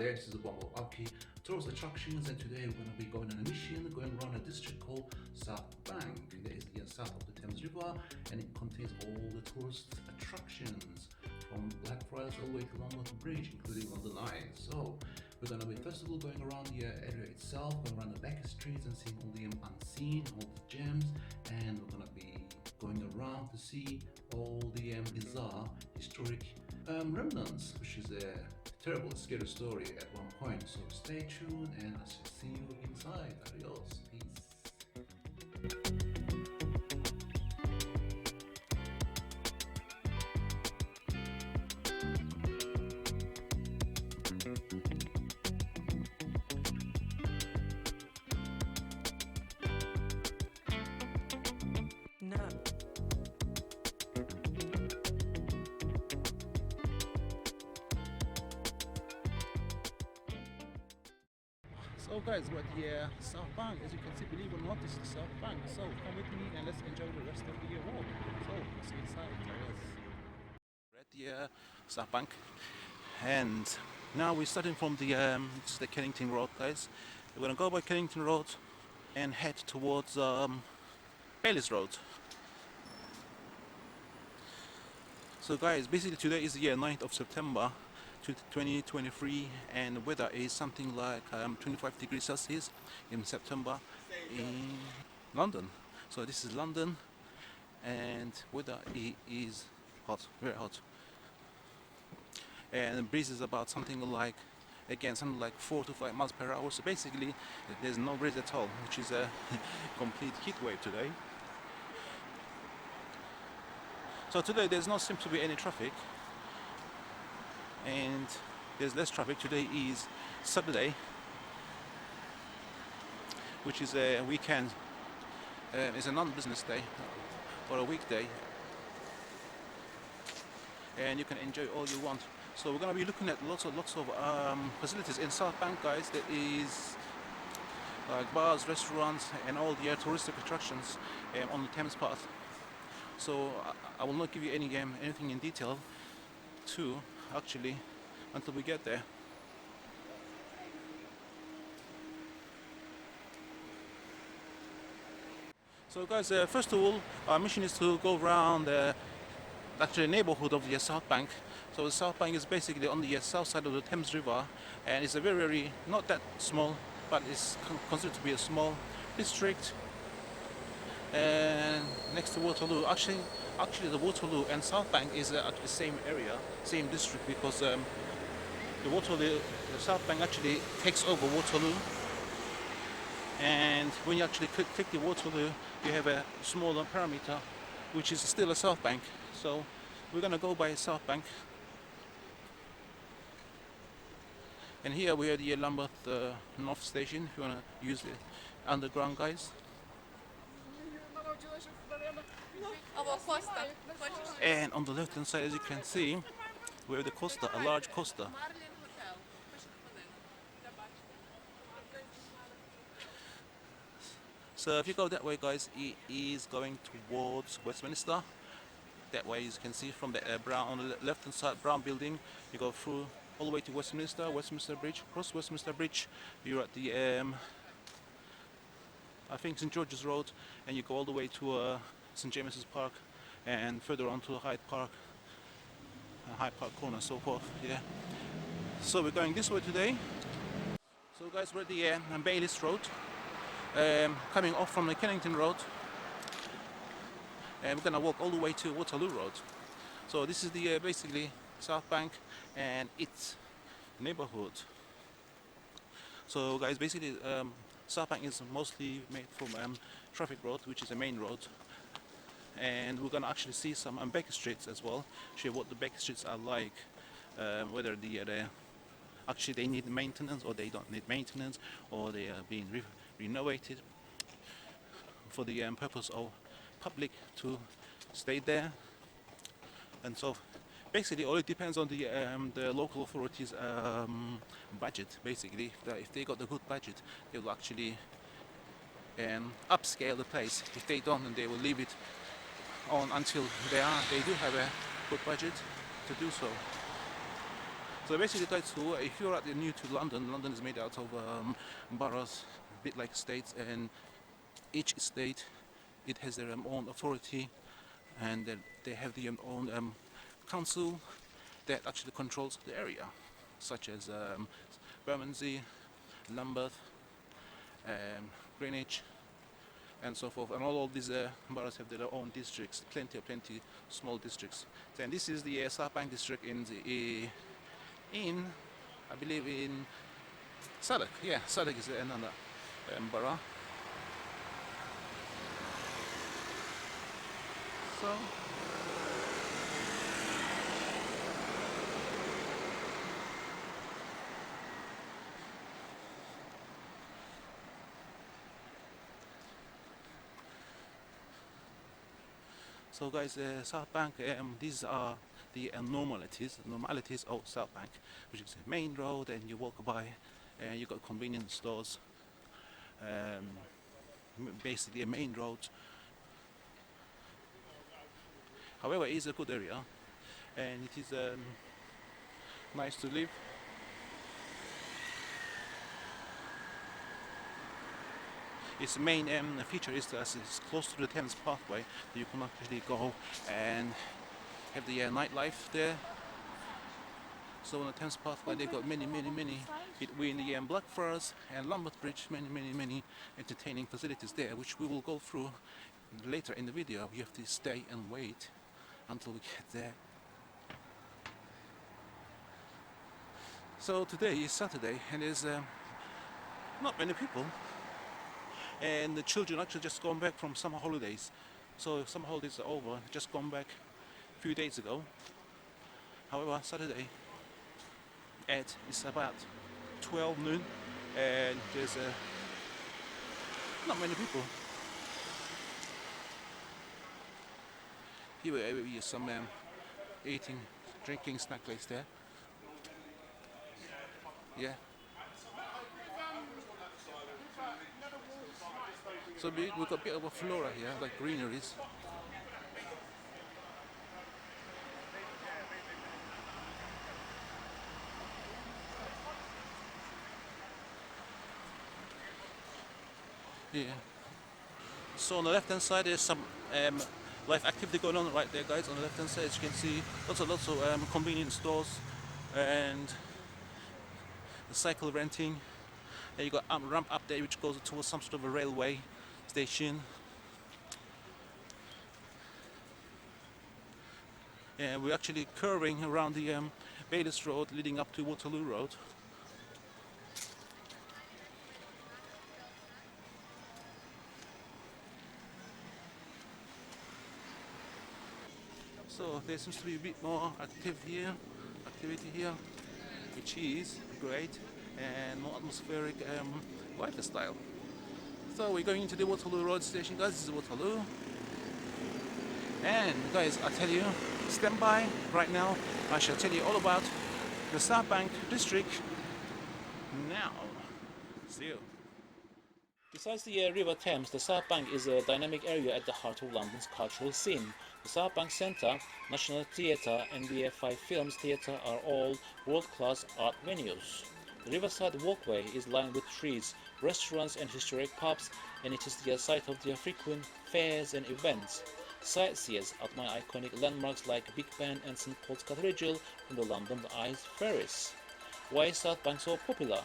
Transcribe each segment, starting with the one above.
there, this is one of Upbeat tourist attractions, and today we're going to be going on a mission, going around a district called Southbank. That is the south of the Thames River, and it contains all the tourist attractions from Blackfriars all the way to London Bridge, including London Eye. So we're going to be first of all going around the area itself, going around the back streets and seeing all the unseen, all the gems, and we're going to be going around to see all the bizarre historic remnants, which is a terrible, scary story at one point. So stay tuned, and I shall see you inside. Adios, peace. So guys, we're at the Southbank. As you can see, believe it or not, this is the Southbank. So come with me and let's enjoy the rest of the walk. So let's get inside. We're at the Southbank, and now we're starting from the this is the Kennington Road, guys. We're gonna go by Kennington Road and head towards Bailey's Road. So guys, basically today is the 9th of September 2023, and the weather is something like 25 degrees Celsius in September in London. So this is London, and weather is hot, very hot, and the breeze is about something like, again, something like 4 to 5 miles per hour. So basically there's no breeze at all, which is a complete heat wave today. So today there's not seem to be any traffic, and there's less traffic. Today is Saturday, which is a weekend. It's a non-business day or a weekday, and you can enjoy all you want. So we're going to be looking at lots of facilities in Southbank, guys. There is like bars, restaurants, and all the touristic attractions on the Thames Path. So I will not give you anything in detail too, actually, until we get there. So guys, first of all, our mission is to go around the neighborhood of the Southbank. So the Southbank is basically on the south side of the Thames River, and it's a very, not that small, but it's considered to be a small district. And next to Waterloo, actually the Waterloo and Southbank is at the same area, same district, because the Southbank actually takes over Waterloo, and when you actually click the Waterloo, you have a smaller parameter, which is still a Southbank. So we're gonna go by Southbank, and here we are the Lambeth North Station. If you wanna use the underground, guys. And on the left hand side, as you can see, we have the Costa, a large Costa. So if you go that way, guys, it is going towards Westminster. That way, as you can see from the on the left hand side brown building, you go through all the way to Westminster Bridge. Cross Westminster Bridge, you're at the I think St George's Road, and you go all the way to St James's Park, and further on to Hyde Park Corner, so forth. Yeah. So we're going this way today. So guys, we're at the Bailey's Road, coming off from the Kennington Road, and we're gonna walk all the way to Waterloo Road. So this is the basically Southbank and its neighborhood. So guys, basically Southbank is mostly made from Traffic Road, which is a main road, and we're gonna actually see some back streets as well, show you what the back streets are like, whether actually they need maintenance or they don't need maintenance, or they are being renovated for the purpose of public to stay there. And so basically all it depends on the local authorities budget. Basically, if they got a good budget, they will actually upscale the place. If they don't, then they will leave it on until they do have a good budget to do so. So basically, guys, so if you're new to London, London is made out of boroughs, a bit like states, and each state it has their own authority, and they have their own council that actually controls the area, such as Bermondsey, Lambeth, Greenwich, and so forth. And all these boroughs have their own districts, plenty small districts. And this is the Southbank district in I believe in Southwark. Yeah, Southwark is another borough. So guys, Southbank, these are the normalities of Southbank, which is a main road, and you walk by, and you got convenience stores. Basically a main road. However, it is a good area, and it is nice to live. Its main feature is that it's close to the Thames Pathway. You can actually go and have the nightlife there. So on the Thames Pathway, they got many between the Blackfriars and Lambeth Bridge, many entertaining facilities there, which we will go through later in the video. We have to stay and wait until we get there. So today is Saturday, and there's not many people. And the children actually just gone back from summer holidays. So summer holidays are over, just gone back a few days ago. However, Saturday it's about 12 noon, and there's not many people. Here will be some eating, drinking snack place there. Yeah. So we've got a bit of a flora here, like greeneries. Yeah. So on the left hand side there's some life activity going on right there, guys. On the left hand side, as you can see, lots of convenience stores and the cycle renting. And you got a ramp up there which goes towards some sort of a railway station. And we're actually curving around the Baylis Road leading up to Waterloo Road. So there seems to be a bit more activity here, which is great, and more atmospheric lifestyle. So we're going into the Waterloo Road station, guys. This is Waterloo. And guys, I tell you, stand by right now. I shall tell you all about the Southbank district now. See you. Besides the River Thames, the Southbank is a dynamic area at the heart of London's cultural scene. The Southbank Centre, National Theatre and the Five Films Theatre are all world-class art venues. The Riverside Walkway is lined with trees, restaurants and historic pubs, and it is the site of their frequent fairs and events. Sightseers admire iconic landmarks like Big Ben and St Paul's Cathedral on the London Eye ferries. Why is Southbank so popular?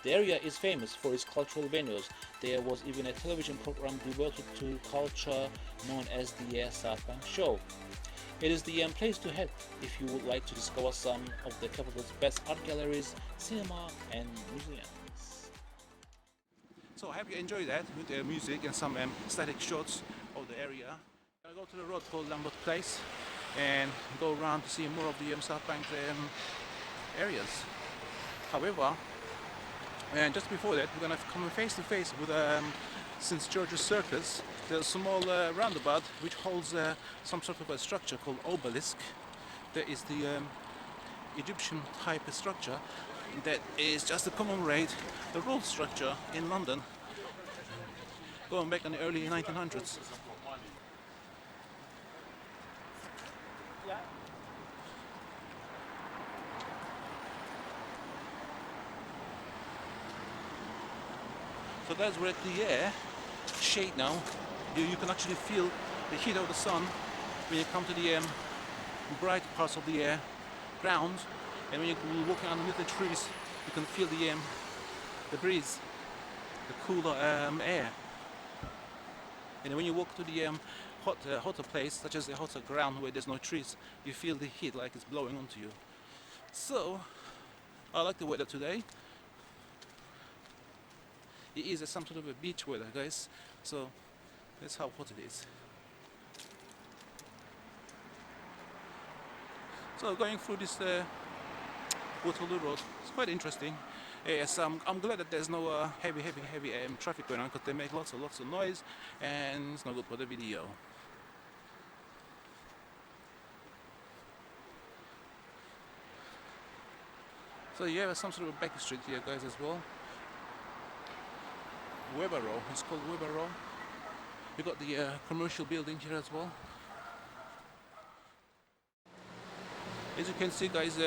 The area is famous for its cultural venues. There was even a television program devoted to culture known as the Southbank Show. It is the place to head if you would like to discover some of the capital's best art galleries, cinema and museums. So I hope you enjoyed that with the music and some static shots of the area. I'll go to the road called Lambeth Place and go around to see more of the Southbank areas. However, and just before that, we're going to come face to face with St George's Circus. There's a small roundabout which holds some sort of a structure called obelisk. There is the Egyptian type of structure that is just to commemorate the road structure in London going back in the early 1900s. So guys, we're at the shade now. You can actually feel the heat of the sun when you come to the bright parts of the ground, and when you're walking underneath the trees, you can feel the breeze, the cooler air. And when you walk to the hotter place, such as the hotter ground where there's no trees, you feel the heat like it's blowing onto you. So I like the weather today. It is some sort of a beach weather, guys. So that's how hot it is. So going through this Waterloo Road, it's quite interesting. Yes, I'm glad that there's no heavy traffic going on, because they make lots of noise and it's not good for the video. So you have some sort of back street here, guys, as well. Weber Row, it's called Weber Row. You got the commercial building here as well. As you can see, guys,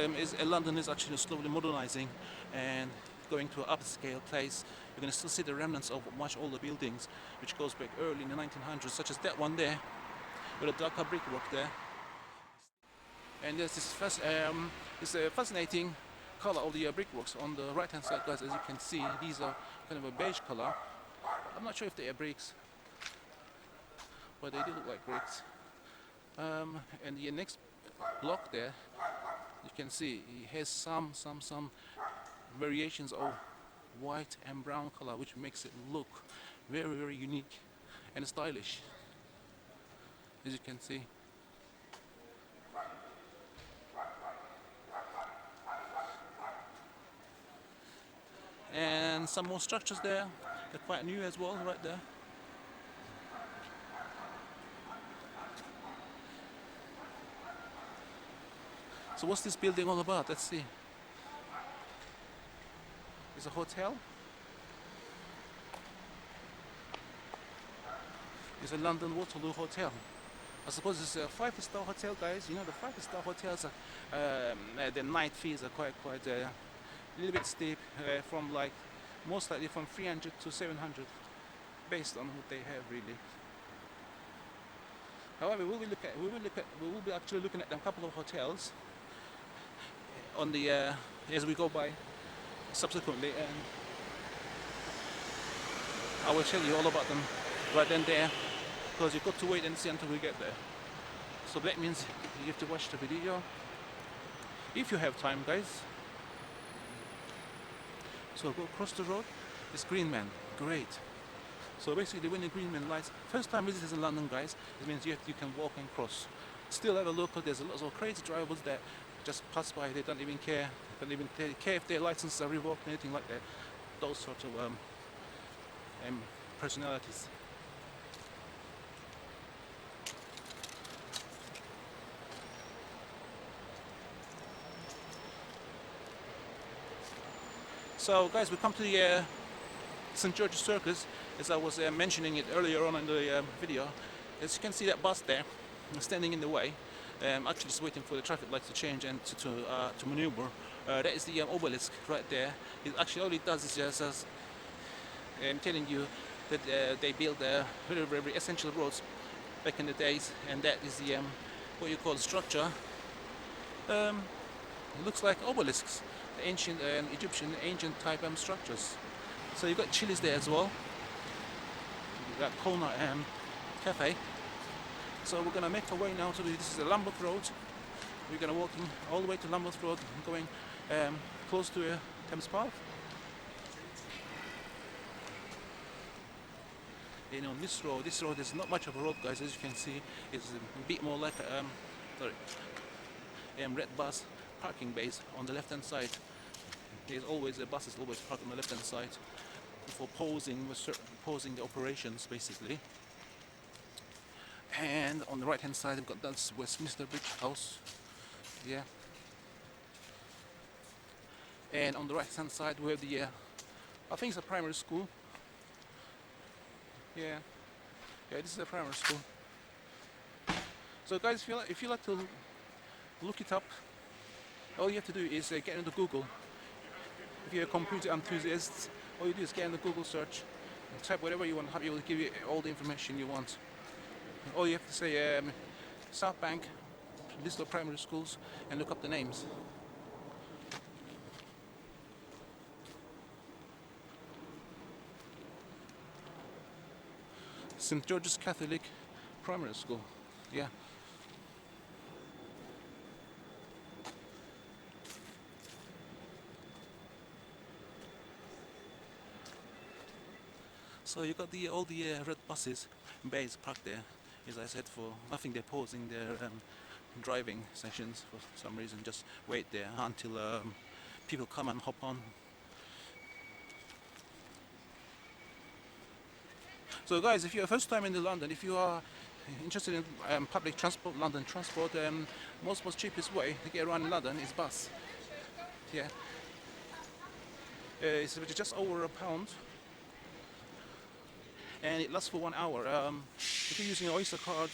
London is actually slowly modernizing and going to an upscale place. You're going to still see the remnants of much older buildings, which goes back early in the 1900s, such as that one there, with a darker brickwork there. And there's this fascinating color of the brickworks on the right-hand side, guys. As you can see, these are kind of a beige color. I'm not sure if they are bricks, but they do look like bricks. And the next block there, you can see it has some variations of white and brown color, which makes it look very unique and stylish, as you can see. And some more structures there, they're quite new as well, right there. So what's this building all about? Let's see. It's a hotel. It's a London Waterloo Hotel. I suppose it's a 5-star hotel, guys. You know, the 5-star hotels are, the night fees are quite a little bit steep, from like most likely from 300 to 700, based on what they have really. However, we will be actually looking at a couple of hotels on the as we go by subsequently, and I will tell you all about them right then there, because you've got to wait and see until we get there. So that means you have to watch the video if you have time, guys. So go across the road, it's Green Man, great. So basically when the Green Man lights, first time visitors in London, guys, it means you can walk and cross. Still have a look, because there's lots of crazy drivers that just pass by, they don't even care. They don't even care if their licenses are revoked, anything like that. Those sorts of personalities. So guys, we come to the St. George's Circus, as I was mentioning it earlier on in the video. As you can see, that bus there, standing in the way, actually just waiting for the traffic lights to change and to maneuver. That is the obelisk right there. It actually all it does is just telling you that they built very essential roads back in the days, and that is the what you call structure. It looks like obelisks, the ancient Egyptian type structures. So you've got Chili's there as well. You've got Kona Cafe. So we're going to make our way now to this is the Lambeth Road. We're going to walking all the way to Lambeth Road, going close to Thames Path. And on this road is not much of a road, guys. As you can see, it's a bit more like red bus parking base on the left hand side. There's always a bus is always parked on the left hand side for pausing the operations, basically. And on the right hand side, we've got that's Westminster Bridge House. Yeah. And on the right hand side, we have the I think it's a primary school. Yeah, this is a primary school. So guys, if you like to look it up, all you have to do is get into Google. If you're a computer enthusiast, all you do is get into Google search type whatever you want. It will give you all the information you want. All you have to say Southbank, list of primary schools, and look up the names. St. George's Catholic Primary School. Yeah. So you got all the red buses, bays parked there. As I said, for I think they're pausing their driving sessions for some reason. Just wait there until people come and hop on. So guys, if you're first time in London, if you are interested in public transport, London transport, most cheapest way to get around in London is bus. Yeah, it's just over £1, and it lasts for 1 hour. If you're using an Oyster card,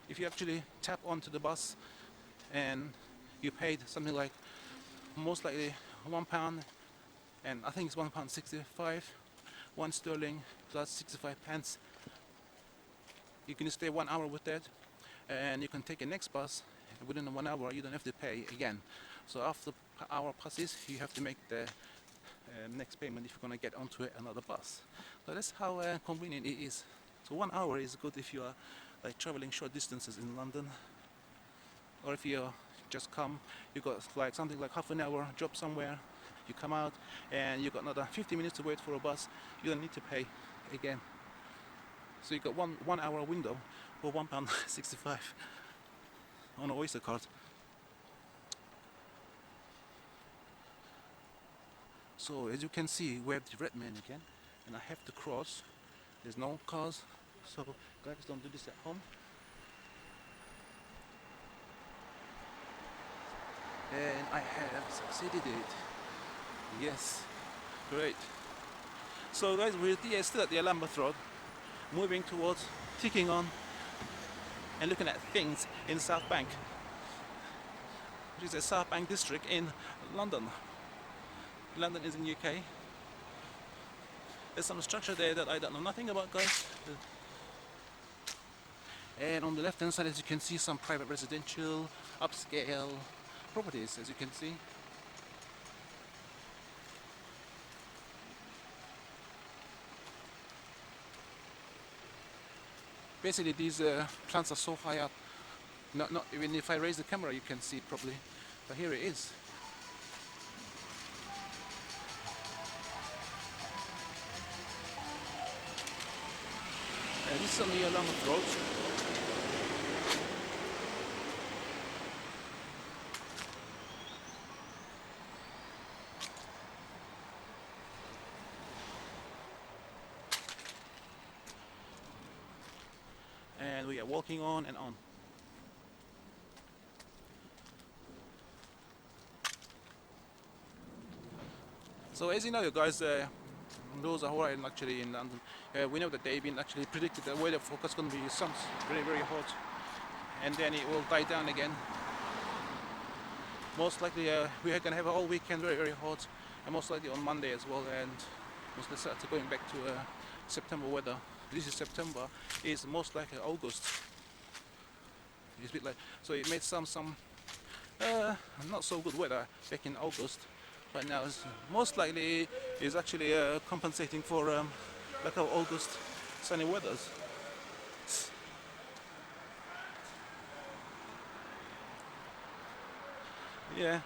if you actually tap onto the bus and you paid something like most likely £1, and I think it's £1.65, £1 plus 65 pence. You can stay 1 hour with that, and you can take a next bus. Within 1 hour, you don't have to pay again. So after hour passes, you have to make the next payment if you're going to get onto another bus. So that's how convenient it is. So 1 hour is good if you are like traveling short distances in London, or if you just come, you got like something like half an hour job somewhere. You come out and you got another 50 minutes to wait for a bus. You don't need to pay again. So you got one hour window for £1.65 on an Oyster card. So as you can see, we have the red man again, and I have to cross. There's no cars, so guys, don't do this at home. And I have succeeded it. Yes, great. So guys, we're still at the Lambeth Road, moving towards, ticking on, and looking at things in Southbank, which is a Southbank district in London. London is in UK. There's some structure there that I don't know nothing about, guys. And on the left hand side, as you can see, some private residential, upscale properties, as you can see. Basically, these plants are so high up. Not even if I raise the camera, you can see it properly. But here it is. This is on the Lambeth Road. And we are walking on and on. So as you know, guys, those are horizon actually in London. We know that they've been actually predicted the weather forecast is going to be some very hot, and then it will die down again. Most likely we are going to have a whole weekend very hot, and most likely on Monday as well, and most likely start going back to September weather. This is September, is most likely August. It's a bit like, so it made some not so good weather back in August. But now it's most likely is actually compensating for like our August sunny weathers. Yeah.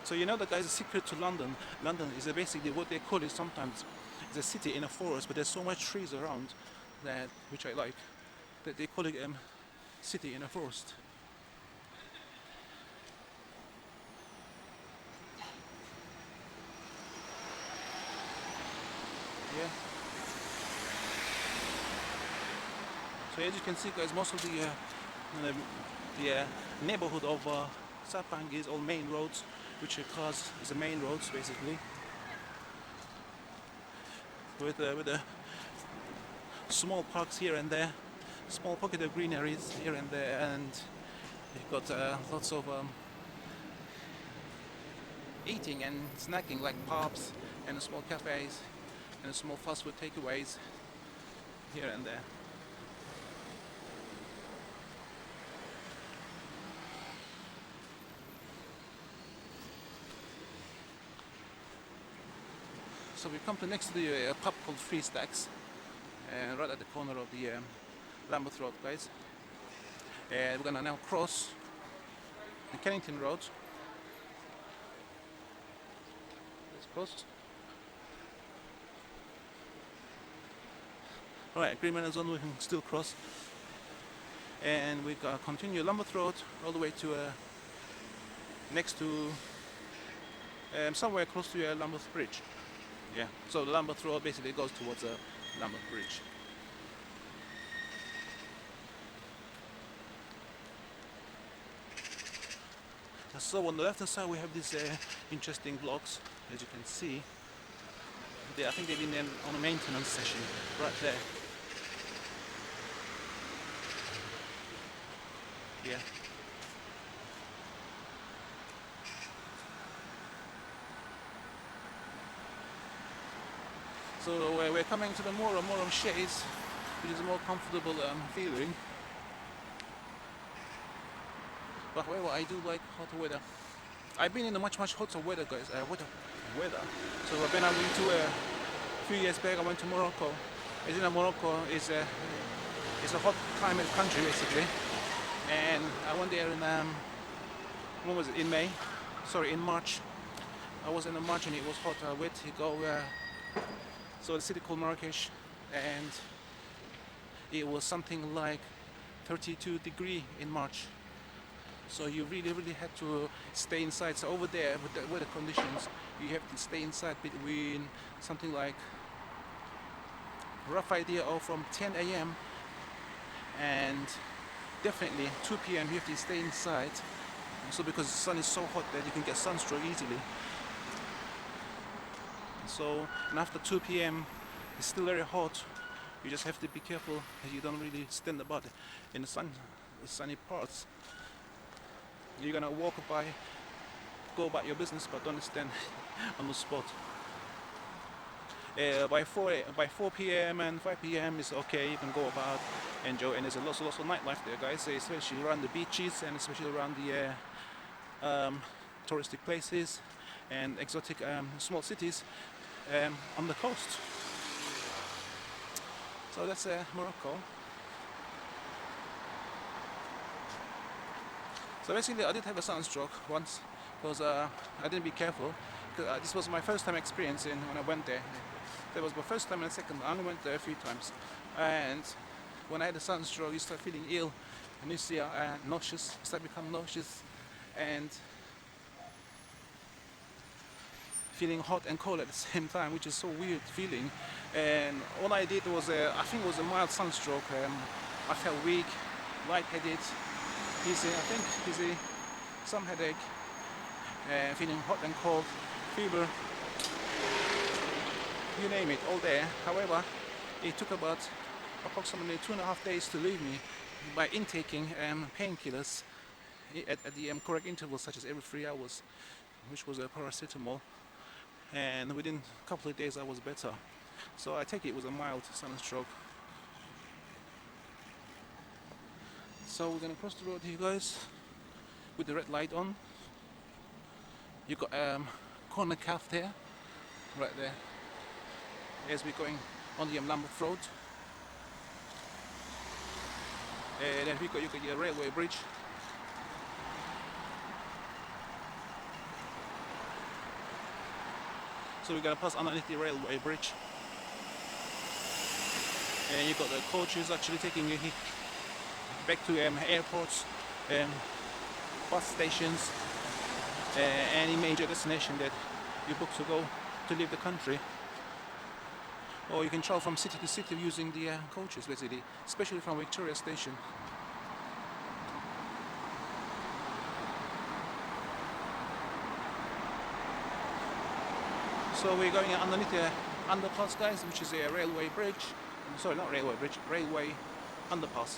So you know that, guys, the secret to London. London is basically what they call it sometimes. It's a city in a forest, but there's so much trees around that, which I like, that they call it city in a forest. Yeah. So as you can see, guys, most of the neighborhood of Southbank is all main roads, which are cars is the main roads basically, with the small parks here and there, small pocket of greeneries here and there, and you've got lots of eating and snacking like pubs and small cafes and small fast food takeaways here and there. So we come to next to the pub called Three Stacks, right at the corner of the Lambeth Road, guys. And we're gonna now cross the Kennington Road. Let's cross. Alright, Green Man Zone we can still cross. And we continue Lambeth Road all the way to next to somewhere close to Lambeth Bridge. Yeah, so the Lambeth Road basically goes towards Lambeth Bridge. So on the left hand side we have these interesting blocks, as you can see. I think they've been on a maintenance session right there. Yeah. So we're coming to the more and more shades, which is a more comfortable feeling. But however, I do like hotter weather. I've been in a much hotter weather, guys. Weather. So when I went to a few years back, I went to Morocco. As you know, Morocco is a hot climate country basically, and I went there in when was it? In May? Sorry, in March. I was in March and it was hot. Wet. You go. So the city called Marrakesh, and it was something like 32 degrees in March. So you really had to stay inside. So over there with the weather conditions, you have to stay inside between something like, rough idea of from 10 a.m. and definitely 2 p.m. you have to stay inside. So because the sun is so hot that you can get sunstroke easily. So, and after 2 p.m. it's still very hot. You just have to be careful that you don't really stand about in the sun, the sunny parts. You're gonna walk by, go about your business, but don't stand on the spot. By 4 p.m. and 5 p.m. it's okay. You can go about, enjoy, and there's lots of nightlife there, guys. Especially around the beaches and especially around the touristic places and exotic small cities on the coast. So that's Morocco. So basically I did have a sunstroke once because I didn't be careful. This was my first time experiencing when I went there. That was my first time and second. I only went there a few times. And when I had a sunstroke, you start feeling ill and you see nauseous, you start becoming nauseous and feeling hot and cold at the same time, which is so weird feeling. And all I did was, I think it was a mild sunstroke. I felt weak, lightheaded, dizzy, some headache, feeling hot and cold, fever, you name it, all there. However, it took about approximately 2.5 days to leave me by intaking painkillers at the correct intervals, such as every 3 hours, which was a paracetamol. And within a couple of days I was better. So I take it was a mild sunstroke. So we're gonna cross the road here, guys, with the red light on. You got corner calf there, right there, as we're going on the Lambeth Road. And then you got your railway bridge. So we're gonna pass underneath the railway bridge. And you got the coaches actually taking you back to airports, bus stations, any major destination that you book to go to leave the country. Or you can travel from city to city using the coaches, basically, especially from Victoria Station. So we're going underneath the underpass, guys, which is a railway bridge. Sorry, not railway bridge, railway underpass.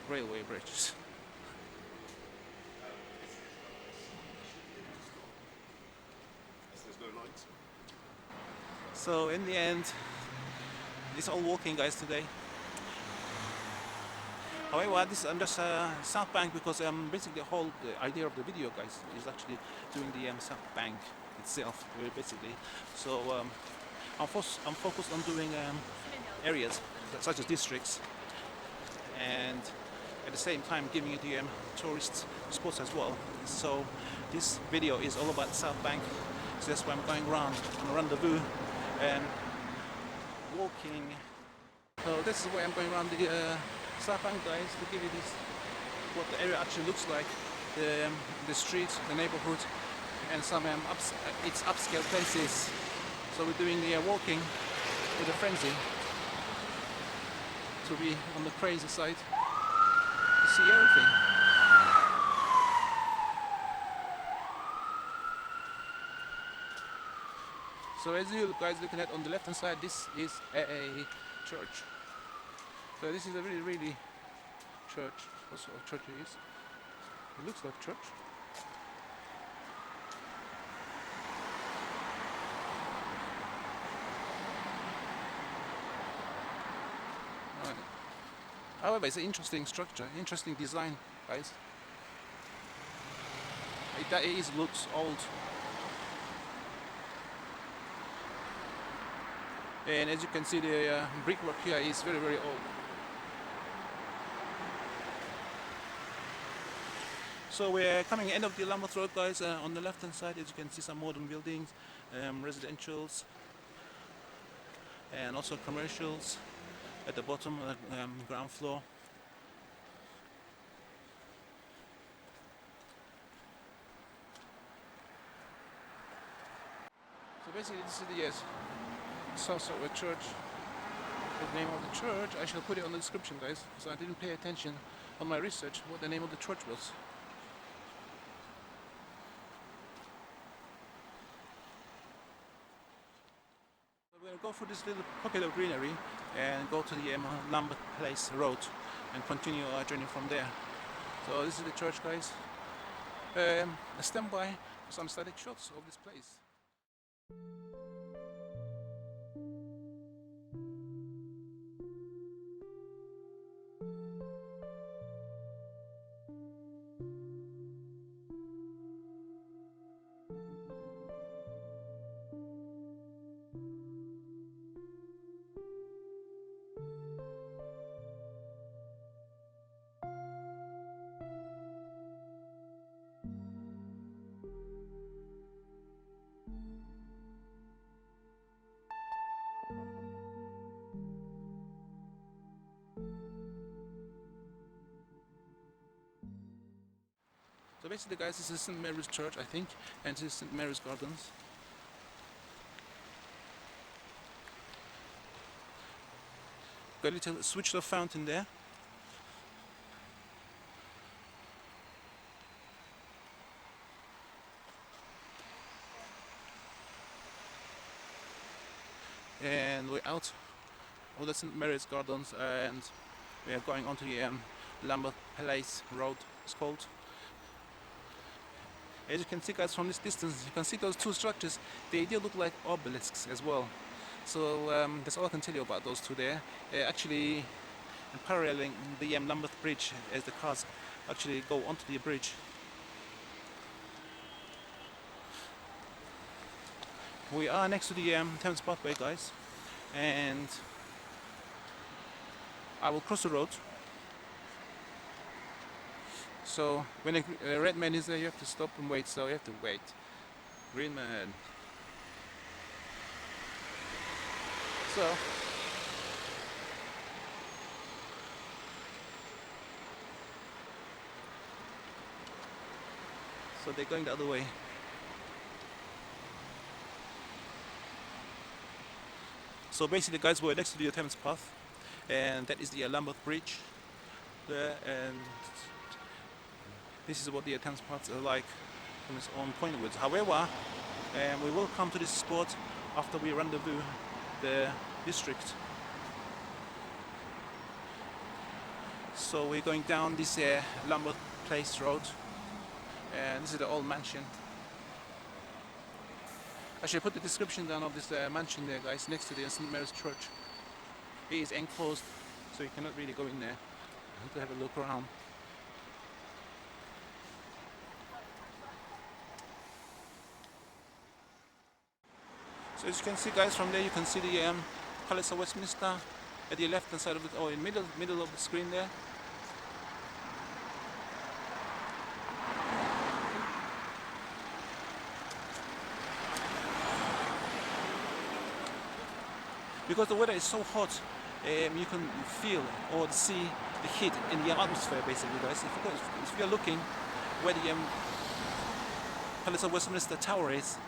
Railway bridges. There's no lights. So in the end, it's all walking, guys, today. However, this I'm just Southbank because basically the idea of the video, guys, is actually doing the Southbank itself, basically. So I'm focused on doing areas such as districts, and at the same time giving you the tourist spots as well. So this video is all about Southbank. So that's why I'm going around on a rendezvous and walking. So this is where I'm going around the Southbank, guys, to give you this what the area actually looks like, the streets, the neighborhood, and some it's upscale places. So we're doing the walking with a frenzy to be on the crazy side to see everything. So as you guys looking at on the left hand side, this is a church. So this is a really church. What sort of church it is? It looks like church. Right. However, it's an interesting structure, interesting design, guys. It looks old. And as you can see, the brickwork here is very old. So we're coming end of the Lambeth Road, guys. On the left hand side, as you can see, some modern buildings, residentials, and also commercials at the bottom, ground floor. So basically, this is the South of Church. The name of the church, I shall put it on the description, guys, because I didn't pay attention on my research what the name of the church was. We're going to go through this little pocket of greenery and go to the Lambeth Place Road and continue our journey from there. So this is the church, guys. Stand by for some static shots of this place. So basically, guys, this is St. Mary's Church, I think, and this is St. Mary's Gardens. Got a little switched off fountain there. And we're out of the St. Mary's Gardens and we are going onto the Lambeth Place Road, it's called. As you can see, guys, from this distance, you can see those two structures. They do look like obelisks as well. So that's all I can tell you about those two there. Actually paralleling the Lambeth Bridge as the cars actually go onto the bridge. We are next to the Thames Pathway, guys, and I will cross the road. So when a red man is there, you have to stop and wait. So you have to wait. Green man. So they're going the other way. So basically, guys, we're next to the Thames Path, and that is the Lambeth Bridge there, and this is what the Thames Path are like from its own point of view. However, we will come to this spot after we rendezvous the district. So we're going down this Lambeth Place Road, and this is the old mansion. I should put the description down of this mansion there, guys, next to the St. Mary's Church. It is enclosed, so you cannot really go in there. You have to have a look around. So as you can see, guys, from there you can see the Palace of Westminster at the left hand side of it, or in middle of the screen there. Because the weather is so hot, you can feel or see the heat in the atmosphere, basically, guys. If you're looking where the Palace of Westminster Tower is,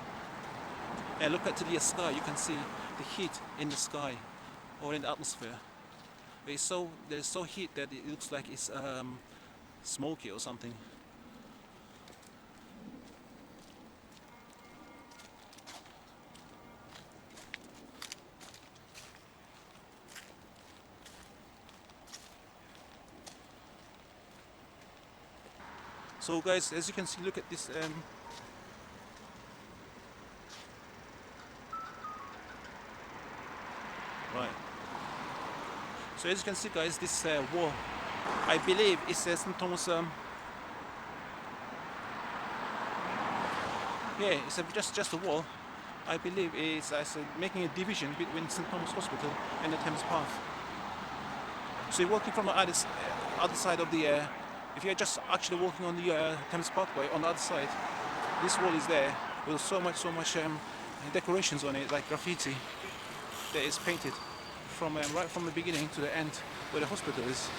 and look at to the sky, you can see the heat in the sky or in the atmosphere. There's so heat that it looks like it's smoky or something. So guys, as you can see, look at this right. So as you can see, guys, this wall, I believe it's St. Thomas. Yeah, it's just a wall. I believe it's making a division between St. Thomas Hospital and the Thames Path. So you're walking from the other side of the. If you're just actually walking on the Thames Pathway on the other side, this wall is there with so much decorations on it, like graffiti that is painted from right from the beginning to the end where the hospital is.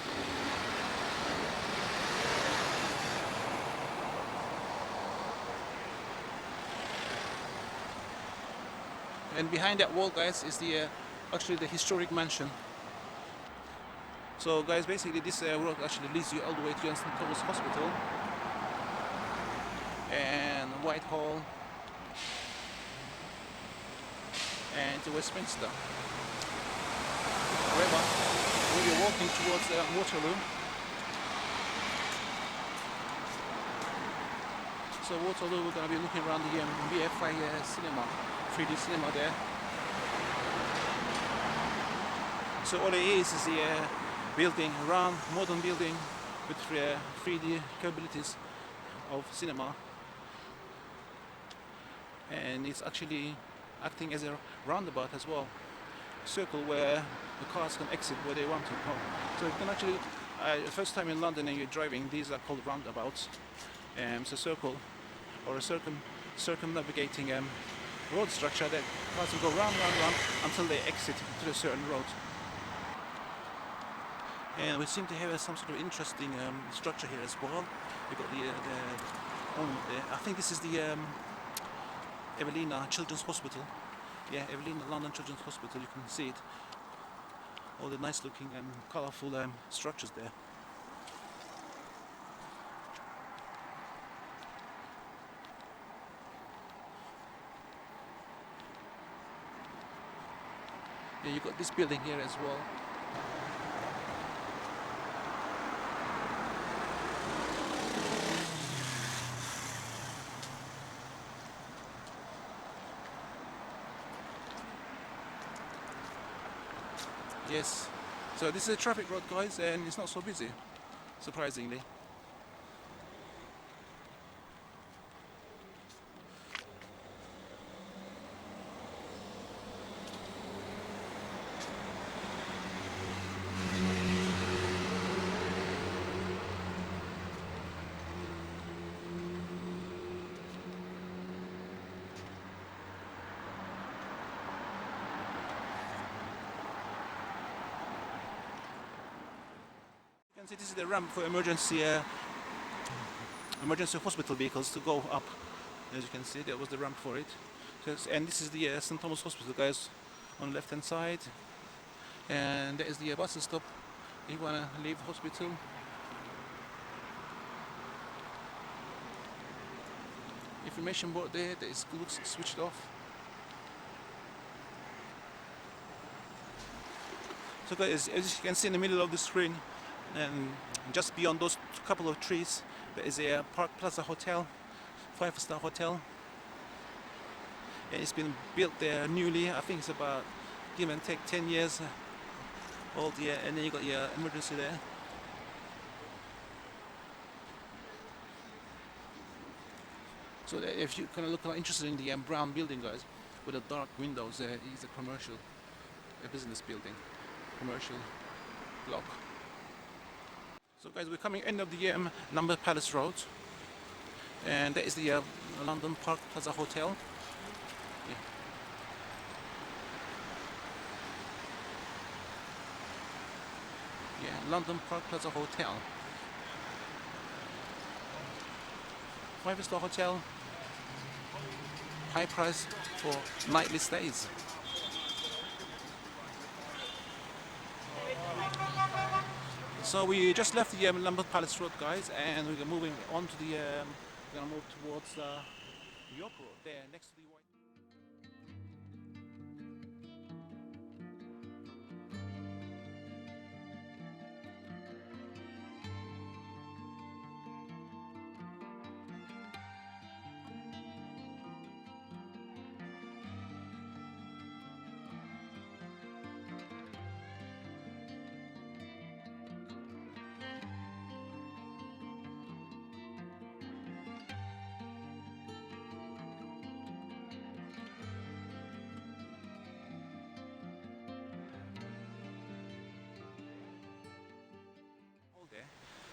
And behind that wall, guys, is the actually the historic mansion. So guys, basically this road actually leads you all the way to St. Thomas Hospital and Whitehall and to Westminster. However, we'll be walking towards Waterloo. So Waterloo, we're going to be looking around the BFI cinema, 3D cinema there. So all it is the building, round modern building with 3D capabilities of cinema, and it's actually acting as a roundabout as well, circle where the cars can exit where they want to go. So you can actually, the first time in London and you're driving, these are called roundabouts. It's a circle or a circumnavigating road structure that cars will go round until they exit to a certain road. And we seem to have some sort of interesting structure here as well. We've got I think this is the Evelina Children's Hospital. Yeah, Evelina London Children's Hospital. You can see it. All the nice looking and colourful structures there. Yeah, you've got this building here as well. Yes, so this is a traffic road, guys, and it's not so busy, surprisingly. See, this is the ramp for emergency hospital vehicles to go up. As you can see, that was the ramp for it. And this is the St. Thomas Hospital, guys, on the left hand side. And that is the bus stop if you want to leave the hospital. Information board there that looks switched off. So guys, as you can see in the middle of the screen, and just beyond those couple of trees, there is a Park Plaza Hotel, 5-star hotel. and it's been built there newly. I think it's about give and take 10 years old. Yeah, and then you got your emergency there. So that if you kind of look interested in the brown building, guys, with the dark windows, there is a commercial, a business building, commercial block. So guys, we're coming end of the Number Palace Road, and that is the London Park Plaza Hotel. Yeah. Yeah, London Park Plaza Hotel. 5-star hotel, high price for nightly stays. So we just left the Lambeth Palace Road, guys, and we're moving on to the. We're gonna move towards York Road there, next to the white.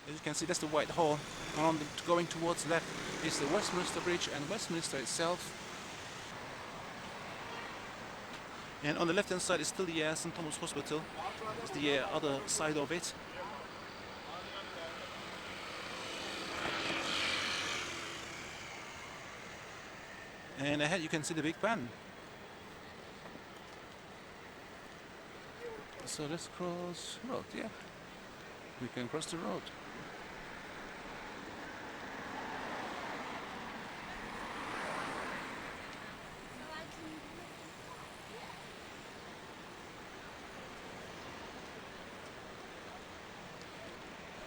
As you can see, that's the Whitehall. Going towards left is the Westminster Bridge and Westminster itself. And on the left hand side is still the St Thomas Hospital. It's the other side of it. And ahead you can see the Big Ben. So let's cross the road, yeah. We can cross the road.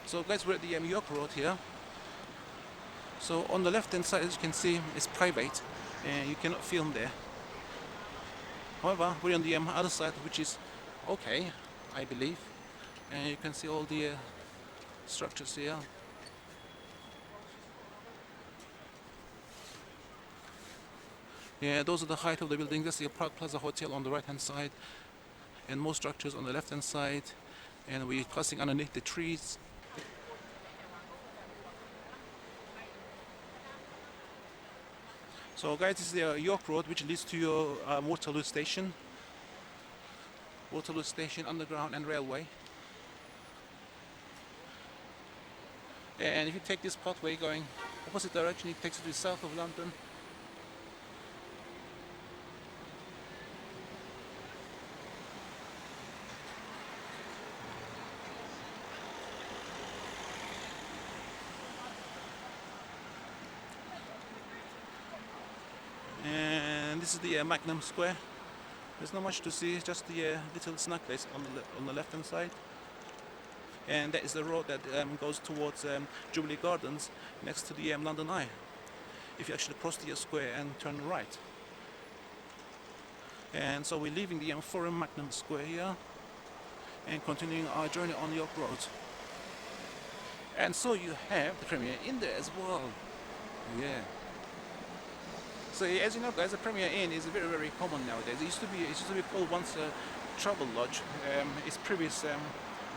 So guys, we're at the York Road here. So on the left hand side, as you can see, it's private and you cannot film there. However, we're on the other side, which is okay, I believe. And you can see all the structures here. Yeah, those are the height of the building. That's the Park Plaza Hotel on the right hand side, and more structures on the left hand side. And we're passing underneath the trees. So guys, this is the York Road, which leads to your Waterloo Station. Waterloo Station, underground and railway. And if you take this pathway going opposite direction, it takes you to the south of London. And this is the Magnum Square. There's not much to see, just the little snack place on the left hand side. And that is the road that goes towards Jubilee Gardens, next to the London Eye. If you actually cross the square and turn right. And so we're leaving the Forum Magnum Square here and continuing our journey on York Road. And so you have the Premier Inn there as well. Yeah. So as you know, guys, the Premier Inn is very, very common nowadays. It used to be called once Travel Lodge. Its previous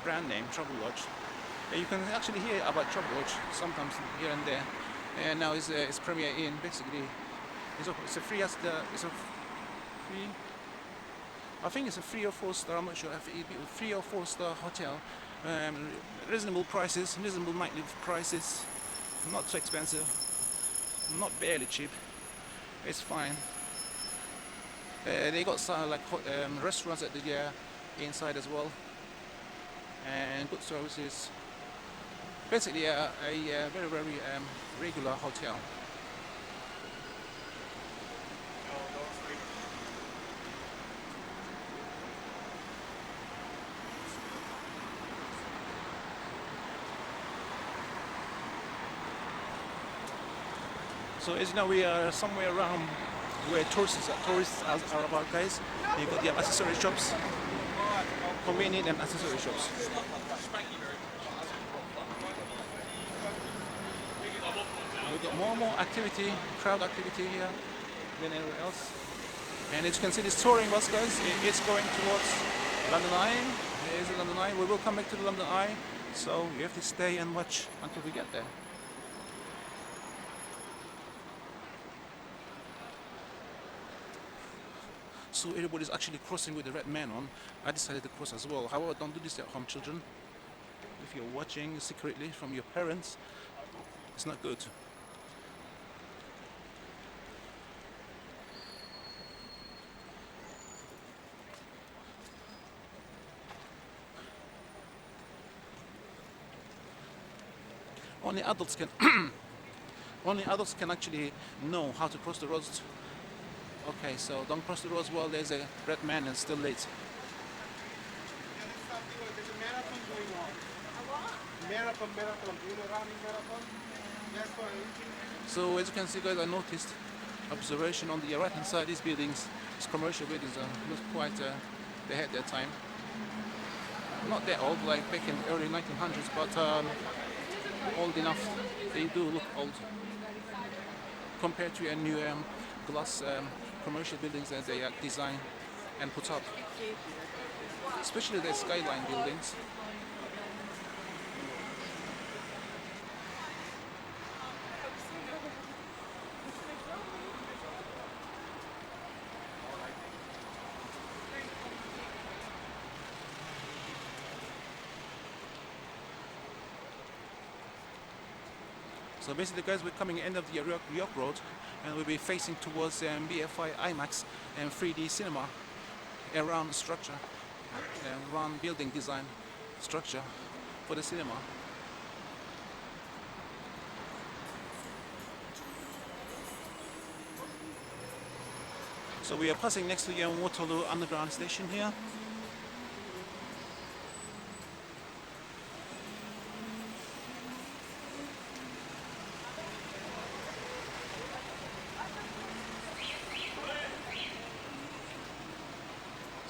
brand name, Travel Lodge. You can actually hear about Travel Lodge sometimes here and there. And now it's Premier Inn. Basically, it's a free. I think it's a 3 or 4 star. I'm not sure. 3 or 4 star hotel. Reasonable prices, reasonable nightly prices. Not too expensive. Not barely cheap. It's fine. They got some restaurants at the inside as well, and good services. Basically, a very, very regular hotel. So as you know, we are somewhere around where tourists are about, guys. You got the accessory shops, convenient and accessory shops. We got more and more activity, crowd activity here than anywhere else. And as you can see, this touring bus, guys, it's going towards London Eye. There's the London Eye. We will come back to the London Eye, so you have to stay and watch until we get there. So everybody's actually crossing with the red man on. I decided to cross as well. However, don't do this at home, children. If you're watching secretly from your parents, it's not good. Only adults can only adults can actually know how to cross the roads. Okay, so don't cross the roads while there's a red man and still late. There's a marathon going on. Marathon. Do you know running marathon? That's why. So as you can see, guys, I noticed observation on the right hand side. These buildings, these commercial buildings, are not quite. They had their time. Not that old, like back in the early 1900s, but old enough. They do look old compared to a new glass commercial buildings that they design and put up, especially the skyline buildings. So basically, guys, we're coming end of the York Road, and we'll be facing towards BFI IMAX and 3D cinema around structure, around building design structure for the cinema. So we are passing next to the Waterloo Underground station here.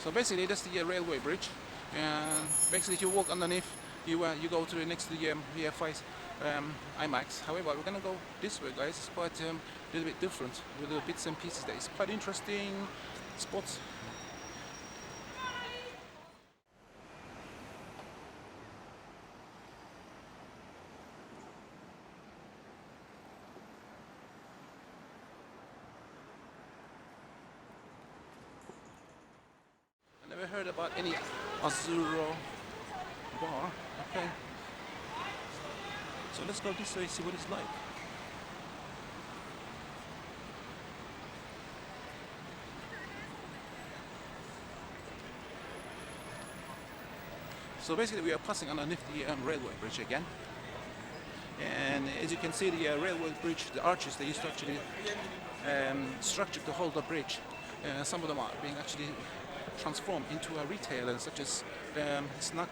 So basically, that's the railway bridge, and basically, if you walk underneath, you go to the next to the VFI IMAX. However, we're gonna go this way, guys. It's quite a little bit different with the bits and pieces. There, it's quite interesting spots. Never heard about any Azzurro bar. Okay. So let's go this way, see what it's like. So basically we are passing underneath the railway bridge again. And as you can see, the railway bridge, the arches, they used to actually structured to hold the bridge. Some of them are being actually transformed into a retailer, such as snack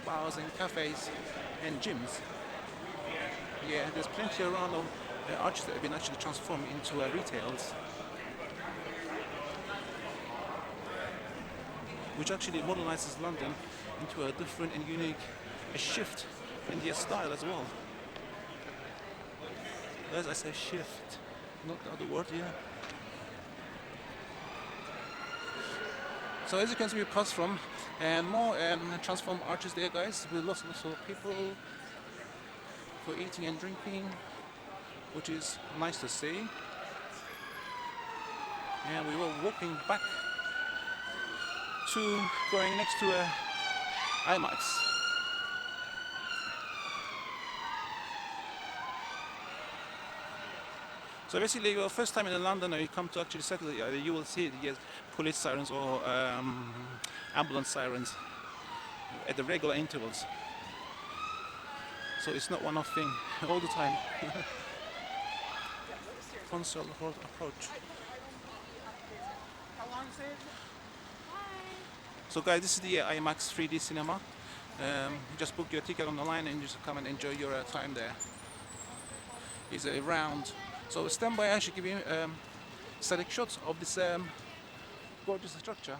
bars and cafes and gyms. Yeah, there's plenty around of arches that have been actually transformed into retails, which actually modernizes London into a different and unique shift in their style as well. As I say, shift, not the other word here. So as you can see, we pass from and more transformed arches there, guys, with lots of people for eating and drinking, which is nice to see. And we were walking back to going next to IMAX. So basically, your first time in London, or you come to actually settle, you will see the police sirens or ambulance sirens at the regular intervals. So it's not one-off thing all the time. Console approach. So guys, this is the IMAX 3D cinema. You just book your ticket on the line and you just come and enjoy your time there. It's a round. So stand by, I should give you static shots of this gorgeous structure.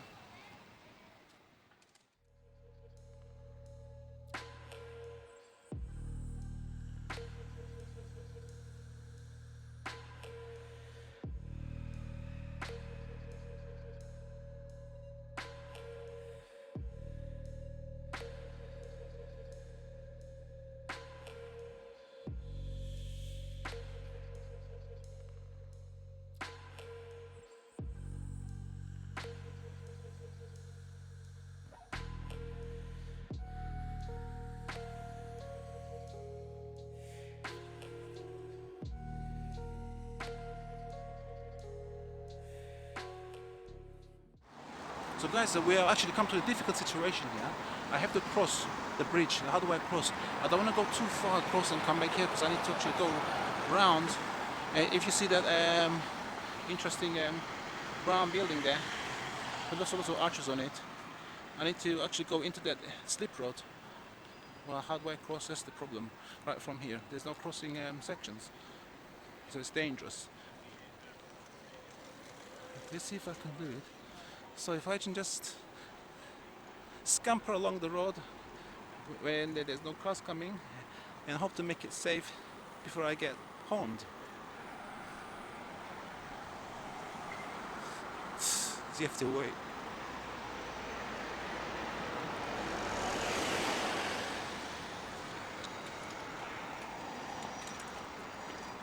So guys, we have actually come to a difficult situation here. I have to cross the bridge. How do I cross? I don't want to go too far across and come back here because I need to actually go round. If you see that interesting brown building there, with lots of little arches on it, I need to actually go into that slip road. Well, how do I cross? That's the problem. Right from here, there's no crossing sections, so it's dangerous. Let's see if I can do it. So if I can just scamper along the road when there's no cars coming and hope to make it safe before I get homed. So you have to wait.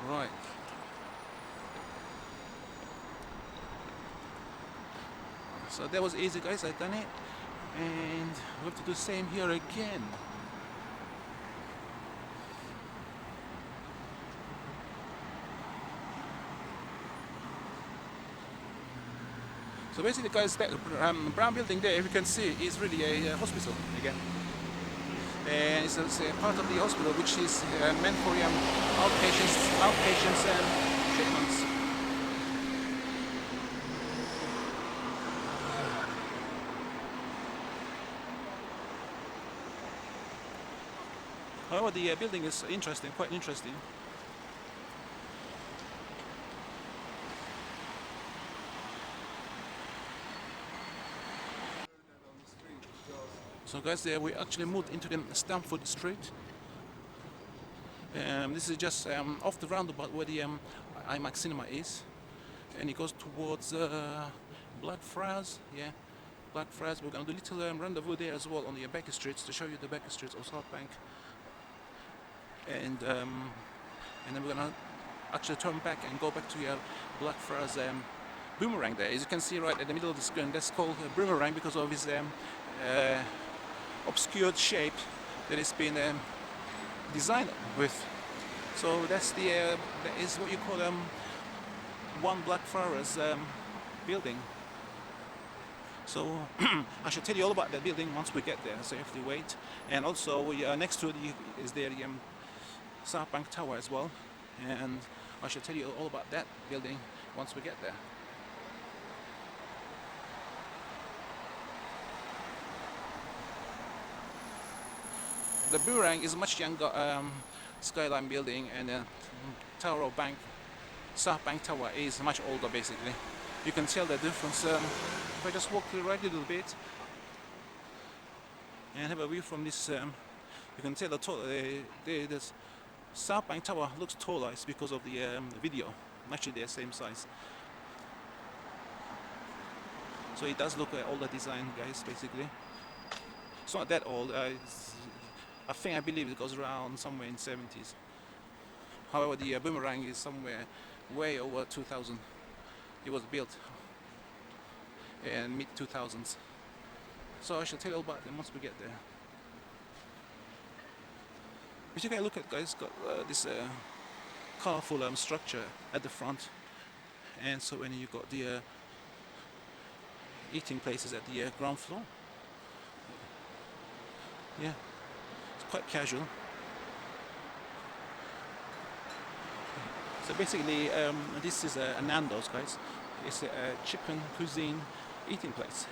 Right. So that was easy, guys. I've done it, and we have to do the same here again. So basically, guys, that brown building there, if you can see, is really a hospital again. And it's a part of the hospital which is meant for outpatients treatments. However, the building is interesting, quite interesting. So guys, we actually moved into the Stamford Street. This is just off the roundabout where the IMAX cinema is. And it goes towards Blackfriars, yeah. Blackfriars. We're going to do a little rendezvous there as well on the back streets to show you the back streets of Southbank. And then we're gonna actually turn back and go back to Blackfriars boomerang there. As you can see right in the middle of the screen, that's called a boomerang because of his obscured shape that it's been designed with. So that's that is what you call one Blackfriars building. So I should tell you all about that building once we get there, so you have to wait. And also next to it is there the Southbank Tower as well, and I should tell you all about that building once we get there. The boomerang is a much younger skyline building, and the Tower of Southbank Tower is much older basically. You can tell the difference if I just walk to the right a little bit and have a view from this. You can tell the Southbank Tower looks taller. It's because of the video. Actually, they're same size. So it does look like older design, guys. Basically, it's not that old. I believe it goes around somewhere in 70s. However, the boomerang is somewhere way over 2000. It was built in mid 2000s. So I shall tell you all about them once we get there. But you can look at, guys, got this colorful structure at the front, and so when you got the eating places at the ground floor. Yeah, it's quite casual. So basically, this is a Nando's, guys. It's a chicken cuisine eating place.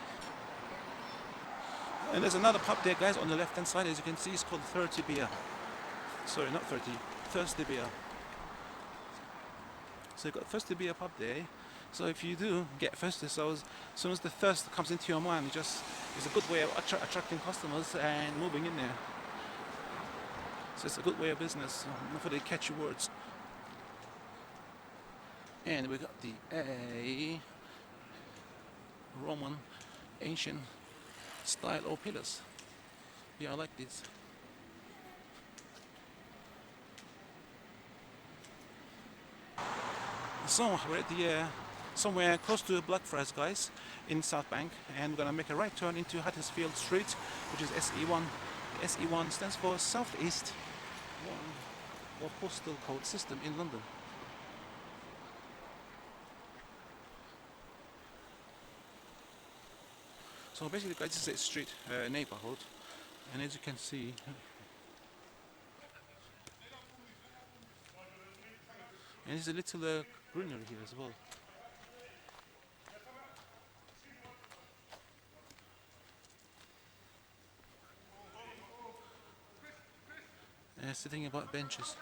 And there's another pub there, guys, on the left-hand side. As you can see, it's called 30 Beer. Sorry, not 30, Thirsty Beer. So you've got Thirsty Beer pub there. So if you do get thirsty, so as soon as the thirst comes into your mind, it's a good way of attracting customers and moving in there. So it's a good way of business for the catchy words. And we got the A Roman ancient style of pillars. Yeah, I like this. So we're at the somewhere close to Blackfriars, guys, in Southbank, and we're gonna make a right turn into Huddersfield Street, which is SE1. SE1 stands for Southeast or Postal Code System in London. So basically, guys, this is a street neighborhood, and as you can see, and there's a little greenery here as well. Sitting about benches.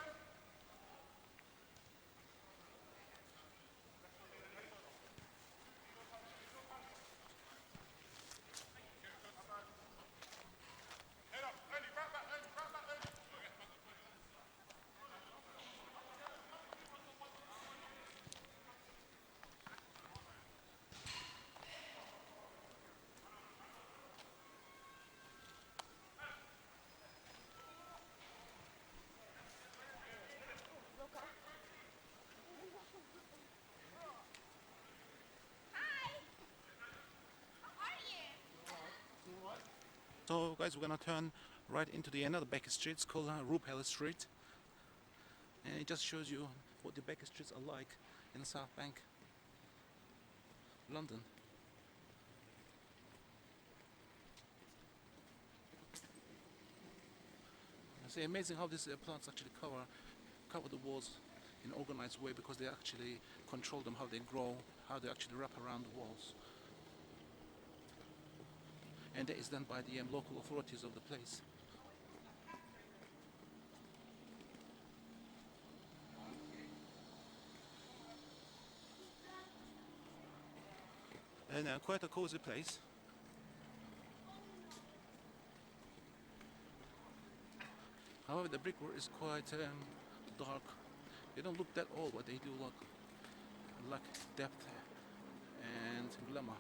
So guys, we're gonna turn right into the another back street. It's called Rupel Street, and it just shows you what the back streets are like in Southbank, London. It's amazing how these plants actually cover the walls in an organized way, because they actually control them, how they grow, how they actually wrap around the walls. And that is done by the local authorities of the place. And quite a cozy place. However, the brickwork is quite dark. They don't look that old, but they do lack depth and glamour.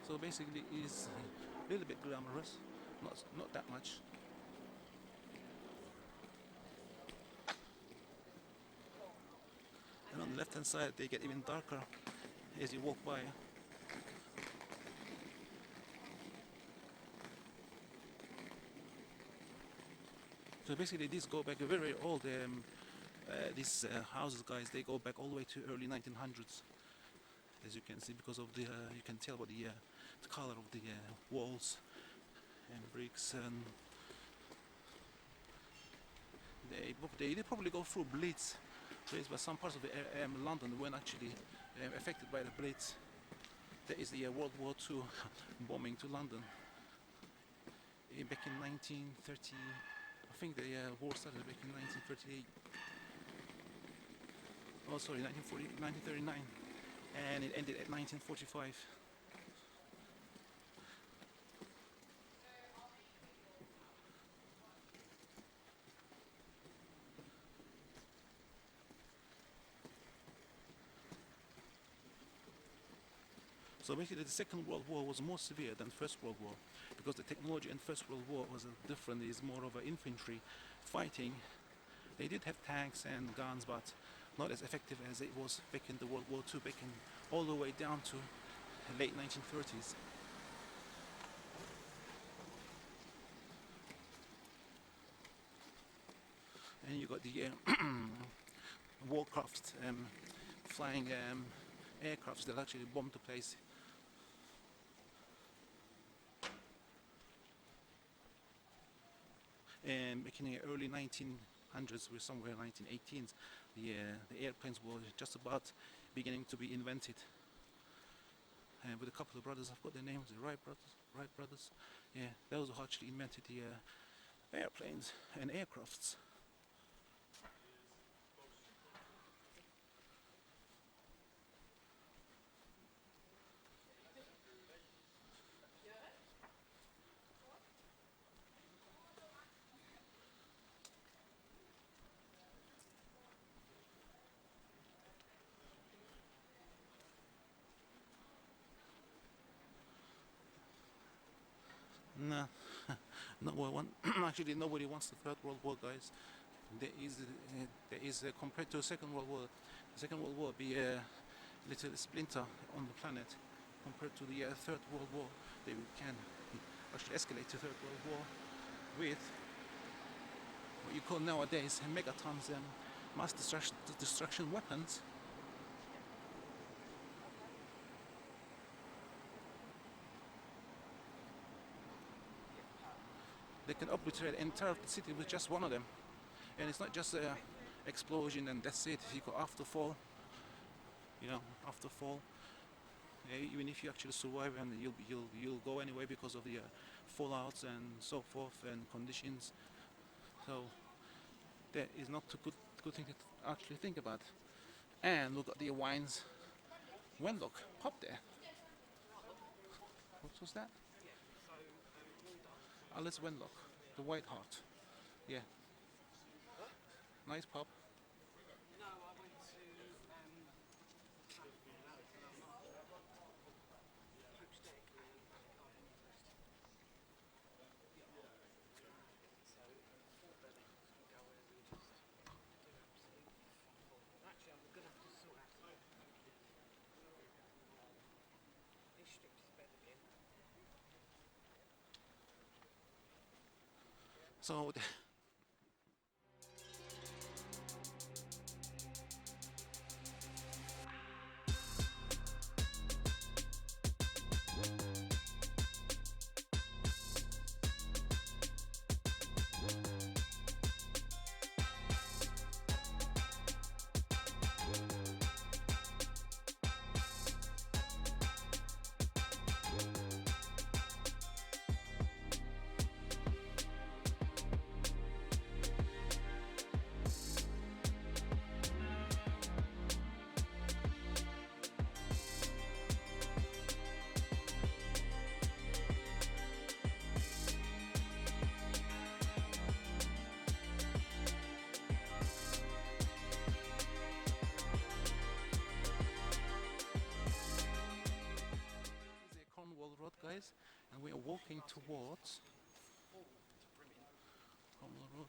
So basically, it's a little bit glamorous, not that much. And on the left hand side, they get even darker as you walk by. So basically, these go back very old. These houses, guys, they go back all the way to early 1900s, as you can see, because of the you can tell by the color of the walls and bricks, and they probably go through Blitz, but some parts of the London weren't actually affected by the Blitz. That is the World War II bombing to London back in 1930. I think the war started back in 1938. Oh, sorry, 1939, and it ended at 1945. So basically, the Second World War was more severe than First World War, because the technology in First World War was different. It's more of an infantry fighting. They did have tanks and guns, but not as effective as it was back in the World War II, back in all the way down to late 1930s. And you got the warcraft, flying aircrafts that actually bombed the place. And back in the early 1900s, we're somewhere 1918s, the airplanes were just about beginning to be invented. And with a couple of brothers, I've got their names, the Wright brothers. Yeah, those who actually invented the airplanes and aircrafts. No one, actually, nobody wants the Third World War, guys. There is compared to the Second World War, the Second World War be a little splinter on the planet compared to the Third World War. They can actually escalate to Third World War with what you call nowadays megatons and mass destruction weapons. They can obliterate an entire city with just one of them. And it's not just a explosion and that's it. You got afterfall, afterfall. Even if you actually survive, and you'll go anyway because of the fallouts and so forth and conditions. So that is not a good thing to actually think about. And look at the wines. Wenlock pub there. What was that? Alice Wenlock, the White Hart. Yeah. Nice pub. So Road, guys, and we are walking towards Cromwell Road.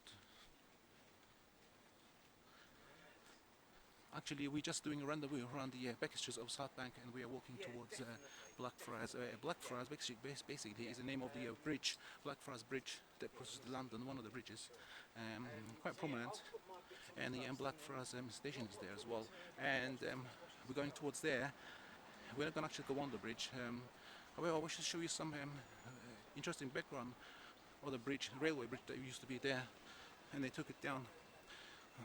Actually, we're just doing a rendezvous around the backstretches of Southbank, and we are walking towards Blackfriars. Blackfriars basically is the name of the bridge, Blackfriars Bridge, that crosses London, one of the bridges, quite prominent. And the Blackfriars station is there as well. And we're going towards there. We're not going to actually go on the bridge. However, we should show you some interesting background of the bridge, railway bridge that used to be there, and they took it down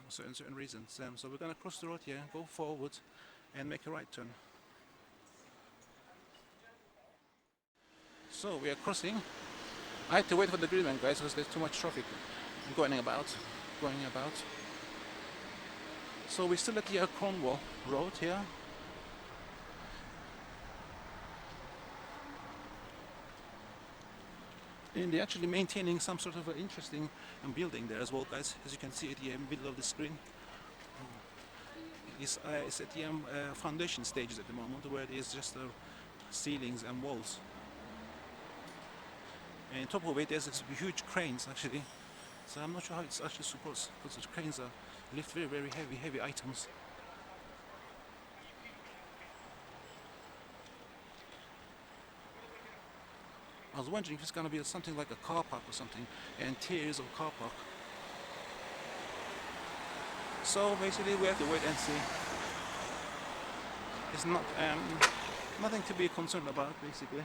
for certain reasons. So we're going to cross the road here, go forward, and make a right turn. So we are crossing. I had to wait for the green man, guys, because there's too much traffic going about. So we're still at the Cromwell Road here. And they're actually maintaining some sort of interesting building there as well, guys. As you can see at the middle of the screen, it's at the foundation stages at the moment, where there's just ceilings and walls. And on top of it, there's this huge cranes actually. So I'm not sure how it's actually supposed, because the cranes lift very, very heavy items. I was wondering if it's going to be something like a car park or something, and tiers of car park. So basically we have to wait and see. It's not nothing to be concerned about, basically.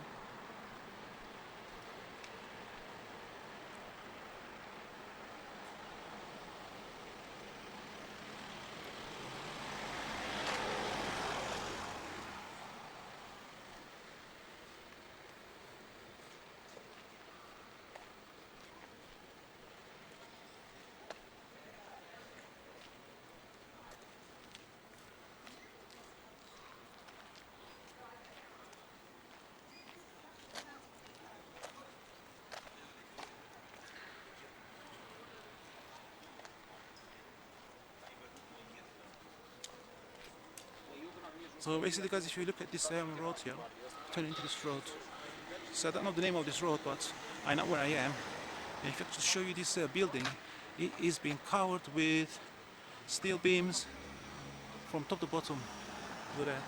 So basically, guys, if you look at this road here, turn into this road. So I don't know the name of this road, but I know where I am. And if I to show you this building, it is being covered with steel beams from top to bottom. Look at that.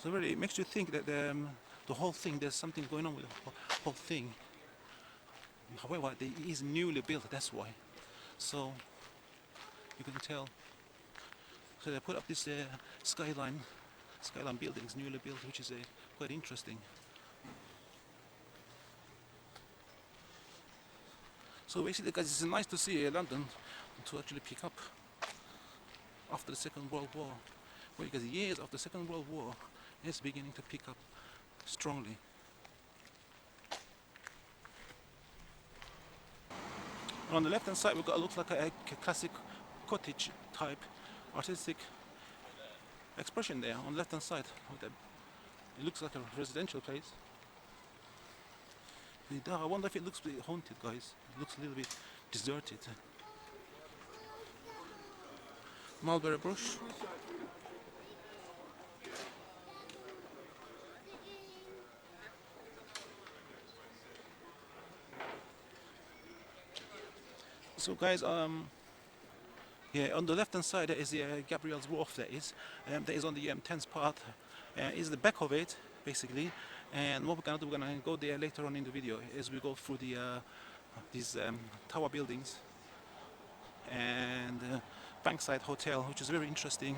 So really, it makes you think that the whole thing, there's something going on with the whole thing. However, it is newly built, that's why. So you can tell. So they put up this skyline buildings, newly built, which is quite interesting. So basically, guys, it's nice to see London to actually pick up after the Second World War. Well, because years after the Second World War, it's beginning to pick up strongly. On the left hand side, we've got looks like a classic cottage type artistic expression there on the left hand side. It looks like a residential place. I wonder if it looks a bit haunted, guys. It looks a little bit deserted. Mulberry bush. So guys, yeah, on the left hand side there is the Gabriel's Wharf. That is on the Thames Path. Is the back of it basically. And what we're gonna do, we're gonna go there later on in the video as we go through these tower buildings and Bankside Hotel, which is very interesting,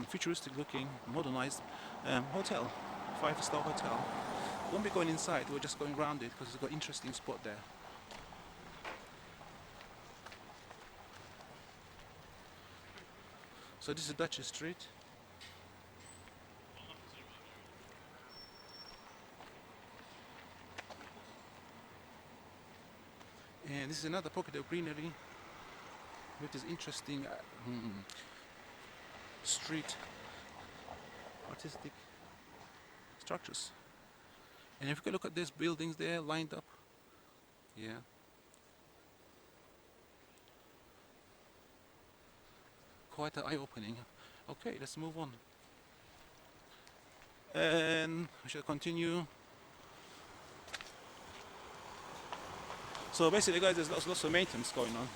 futuristic looking, modernized hotel, 5-star hotel. We won't be going inside, we're just going around it because it's got an interesting spot there. So this is Duchess Street. And this is another pocket of greenery with this interesting street artistic structures. And if you can look at these buildings there lined up, yeah. Quite eye-opening. Okay, let's move on. And we shall continue. So basically, guys, there's lots of maintenance going on.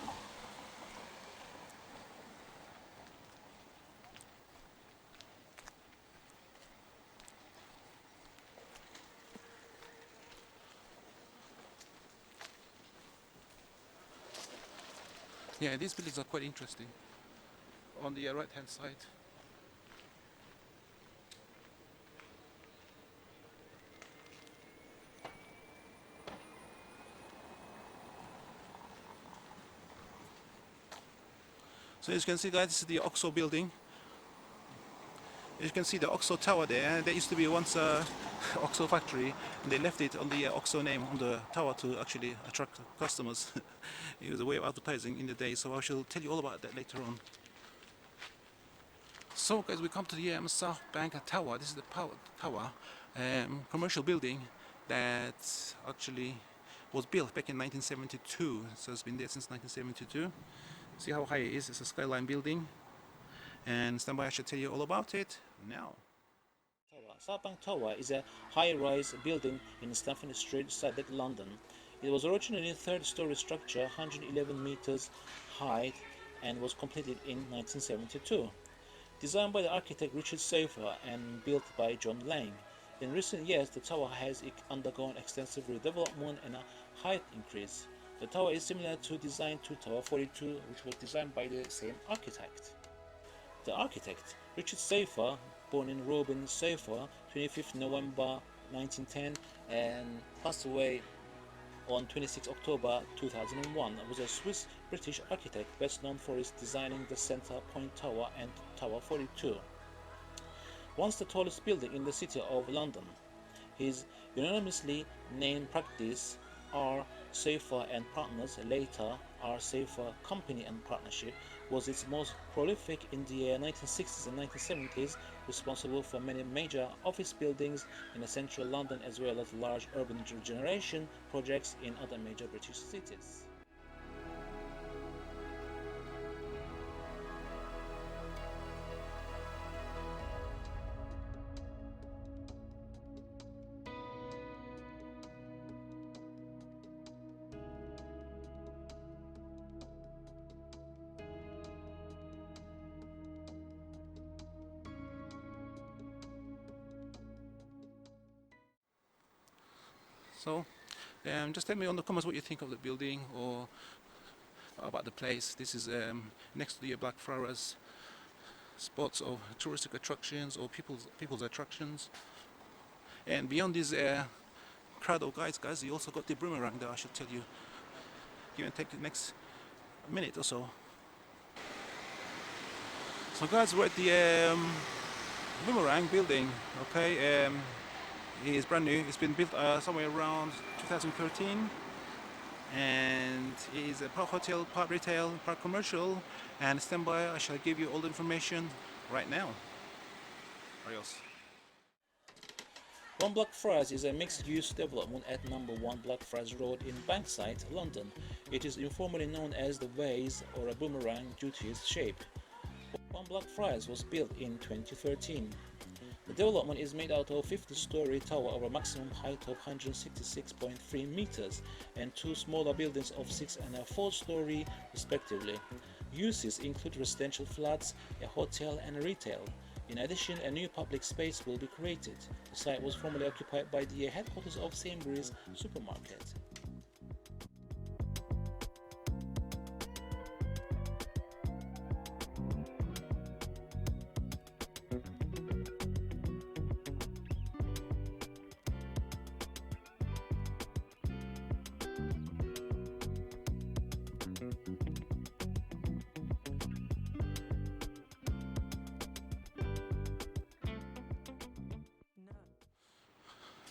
Yeah, these buildings are quite interesting. On the right hand side. So as you can see, guys, this is the OXO building. As you can see the OXO tower there, there used to be once a OXO factory, and they left it on the OXO name on the tower to actually attract customers. It was a way of advertising in the day, so I shall tell you all about that later on. So guys, we come to the Southbank tower. This is the tower, commercial building that actually was built back in 1972, so it's been there since 1972. See how high it is? It's a skyline building, and stand by, I should tell you all about it now. Southbank Tower is a high-rise building in Stamford Street, Southbank, London. It was originally a third-story structure, 111 meters high, and was completed in 1972. Designed by the architect Richard Safer and built by John Lang. In recent years, the tower has undergone extensive redevelopment and a height increase. The tower is similar to design to Tower 42, which was designed by the same architect. The architect, Richard Safer, born in Robin Safer, 25th November 1910, and passed away on 26 October 2001, was a Swiss-British architect best known for his designing the Centre Point Tower and Tower 42. Once the tallest building in the City of London, his unanimously named practice R. Safer and Partners, later R. Safer Company and Partnership, was its most prolific in the 1960s and 1970s, responsible for many major office buildings in central London as well as large urban regeneration projects in other major British cities. So just tell me on the comments what you think of the building or about the place. This is next to the Blackfriars spots of touristic attractions or people's attractions. And beyond this crowd of guys, you also got the boomerang there. I should tell you. Give and take the next minute or so. So guys, we're at the boomerang building. Okay, it is brand new. It's been built somewhere around 2013, and it is a part hotel, part retail, part commercial. And stand by, I shall give you all the information right now. Adios. One Blackfriars is a mixed-use development at number 1 Blackfriars Road in Bankside, London. It is informally known as the vase or a boomerang due to its shape. One Blackfriars was built in 2013. The development is made out of a 50-story tower of a maximum height of 166.3 meters and 2 smaller buildings of 6 and a 4-story respectively. Uses include residential flats, a hotel and retail. In addition, a new public space will be created. The site was formerly occupied by the headquarters of Sainsbury's supermarket.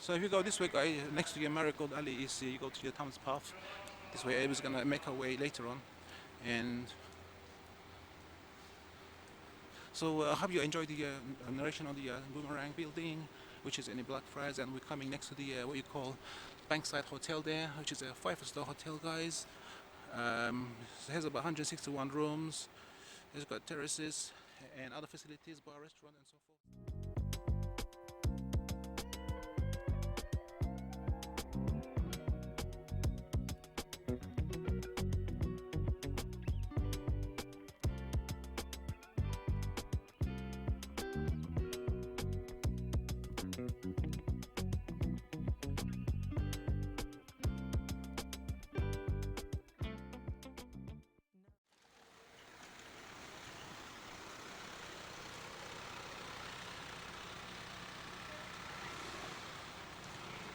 So if you go this way, guys, next to your Marigold Alley is you go to your Thames Path. This way, Abby's gonna make her way later on. And so I hope you enjoyed the narration on the Boomerang building, which is in the Blackfriars, and we're coming next to the what you call Bankside Hotel there, which is a 5-star hotel, guys. It has about 161 rooms. It's got terraces and other facilities, bar, restaurant, and so forth.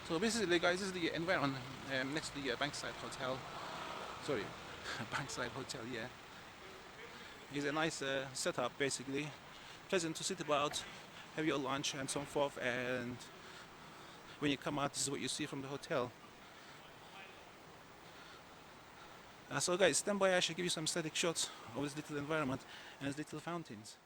So basically, guys, this is the environment next to the Bankside Hotel. Sorry, Bankside Hotel, yeah. It's a nice setup, basically. Pleasant to sit about, have your lunch and so forth, and when you come out, this is what you see from the hotel. So guys, stand by, I shall give you some static shots of this little environment and its little fountains.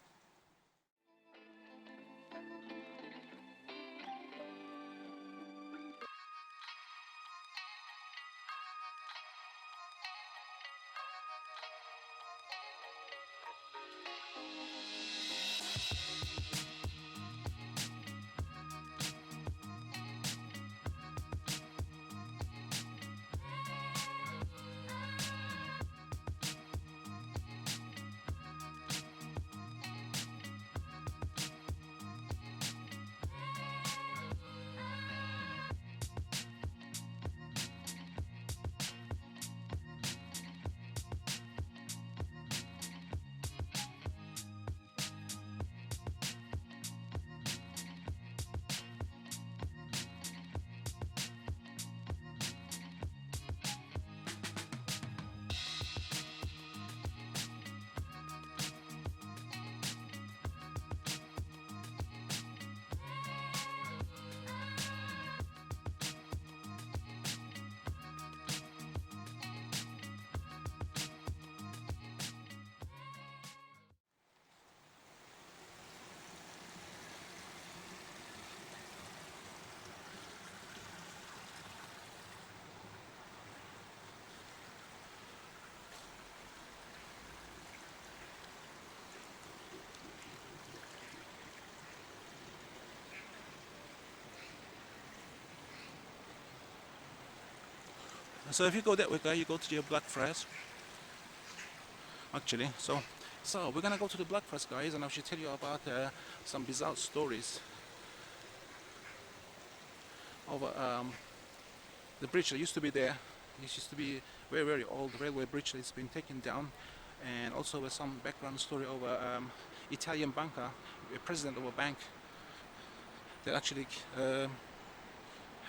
So if you go that way, guys, you go to your Blackfriars. Actually, so we're gonna go to the Blackfriars, guys, and I should tell you about some bizarre stories of the bridge that used to be there. It used to be very very old railway bridge. It's been taken down, and also with some background story of a Italian banker, a president of a bank, that actually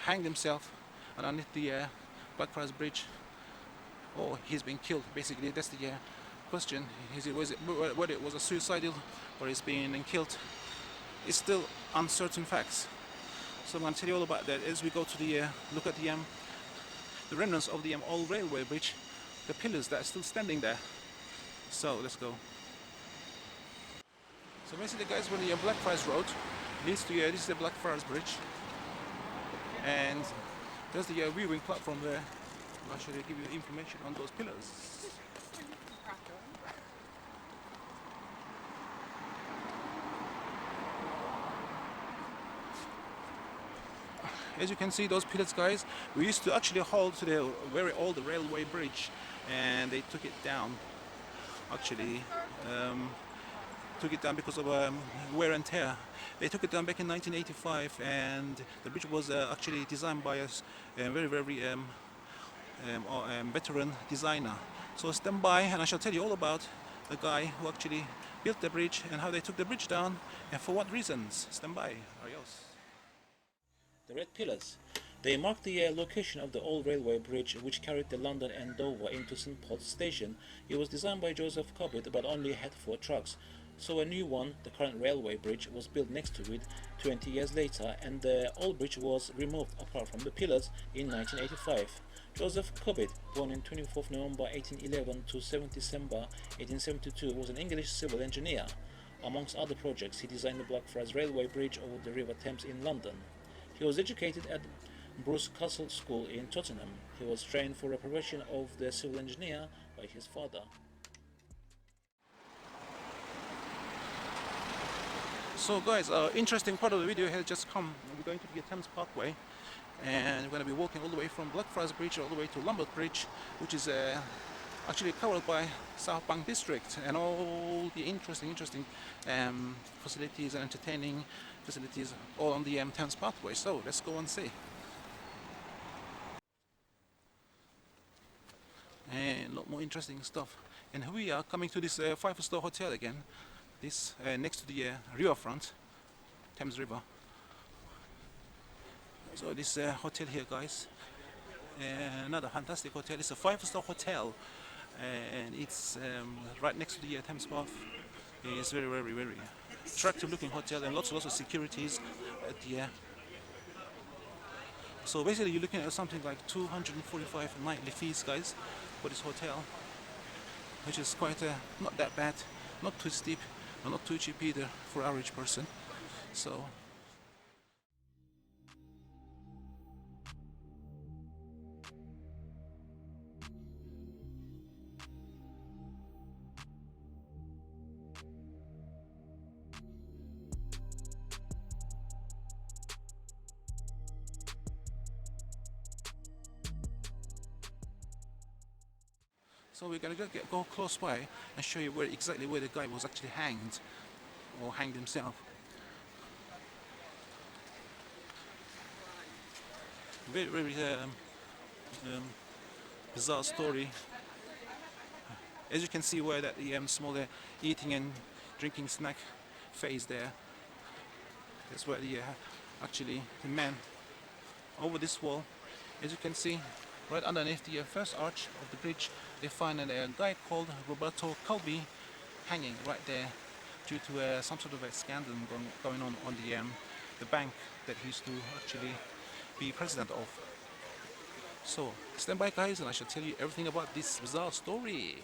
hanged himself underneath the Blackfriars Bridge, or he's been killed. Basically, that's the question. Whether it was a suicidal or he's been killed? It's still uncertain facts. So I'm going to tell you all about that as we go to the look at the remnants of the old railway bridge, the pillars that are still standing there. So let's go. So basically, guys, we're on the Blackfriars Road. Leads to this is the Blackfriars Bridge, and there's the viewing platform there. I'll actually give you information on those pillars. As you can see, those pillars, guys, we used to actually hold to the very old railway bridge, and they took it down. Actually, took it down because of wear and tear. They took it down back in 1985, and the bridge was actually designed by a very veteran designer. So stand by, and I shall tell you all about the guy who actually built the bridge and how they took the bridge down and for what reasons. Stand by. Adios. The red pillars. They mark the location of the old railway bridge which carried the London and Dover into St Paul's Station. It was designed by Joseph Cobbett but only had 4 tracks. So a new one, the current railway bridge, was built next to it 20 years later, and the old bridge was removed apart from the pillars in 1985. Joseph Cobbett, born on 24th November 1811 to 7th December 1872, was an English civil engineer. Amongst other projects, he designed the Blackfriars Railway Bridge over the River Thames in London. He was educated at Bruce Castle School in Tottenham. He was trained for a profession of the civil engineer by his father. So guys, interesting part of the video has just come. We're going to the Thames Parkway, and we're going to be walking all the way from Blackfriars Bridge all the way to Lombard Bridge, which is actually covered by Southbank district, and all the interesting facilities and entertaining facilities all on the Thames Pathway. So let's go and see. And a lot more interesting stuff. And here we are coming to this 5-star hotel again. This next to the riverfront, Thames River. So this hotel here, guys, another fantastic hotel. It's a 5-star hotel, and it's right next to the Thames Path. It's very attractive looking hotel, and lots of securities at the so basically you're looking at something like 245 nightly fees, guys, for this hotel, which is quite not that bad, not too steep, but not too cheap either for average person. So we're gonna go close by and show you exactly where the guy was actually hanged, or hanged himself. Very bizarre story. As you can see, where that the small eating and drinking snack phase there. That's where the actually the man over this wall. As you can see, right underneath the first arch of the bridge, they find a guy called Roberto Calvi hanging right there due to some sort of a scandal going on the bank that he used to actually be president of. So stand by, guys, and I shall tell you everything about this bizarre story.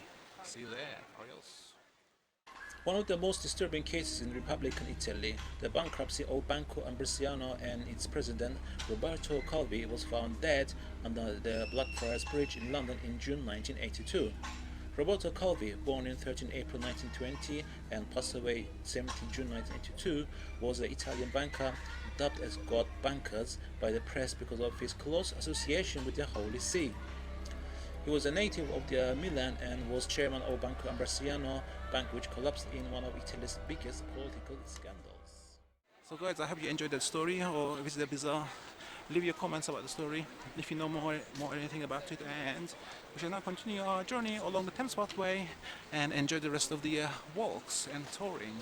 See you there. Adios. One of the most disturbing cases in Republican Italy, the bankruptcy of Banco Ambrosiano and its president Roberto Calvi was found dead under the Blackfriars Bridge in London in June 1982. Roberto Calvi, born on 13 April 1920 and passed away 17 June 1982, was an Italian banker dubbed as God Bankers by the press because of his close association with the Holy See. He was a native of Milan and was chairman of Banco Ambrosiano bank, which collapsed in one of Italy's biggest political scandals. So guys, I hope you enjoyed that story, or if it's a bizarre leave your comments about the story if you know more anything about it, and we shall now continue our journey along the Thames Pathway and enjoy the rest of the walks and touring.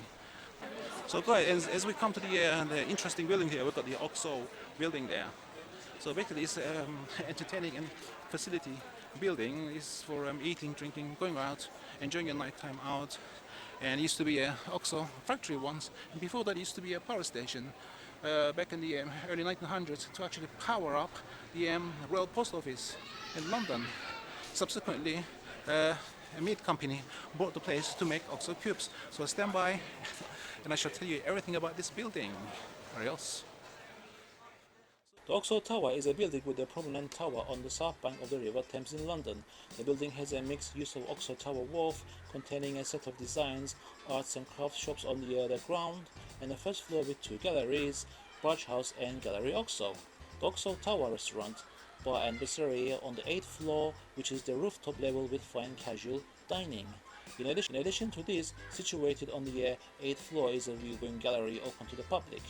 So guys, as we come to the interesting building here, we've got the OXO building there. So basically it's entertaining and facility building. It's for eating, drinking, going out, enjoying your nighttime out. And it used to be a OXO factory once, and before that it used to be a power station back in the early 1900s to actually power up the Royal Post Office in London. Subsequently, a meat company bought the place to make OXO cubes. So stand by and I shall tell you everything about this building. Or else. The OXO Tower is a building with a prominent tower on the south bank of the River Thames in London. The building has a mixed use of OXO Tower Wharf, containing a set of designs, arts and crafts shops on the ground, and a first floor with 2 galleries, Barge House and Gallery OXO. The OXO Tower restaurant, bar and bistreria on the 8th floor, which is the rooftop level with fine casual dining. In addition to this, situated on the 8th floor is a viewing gallery open to the public.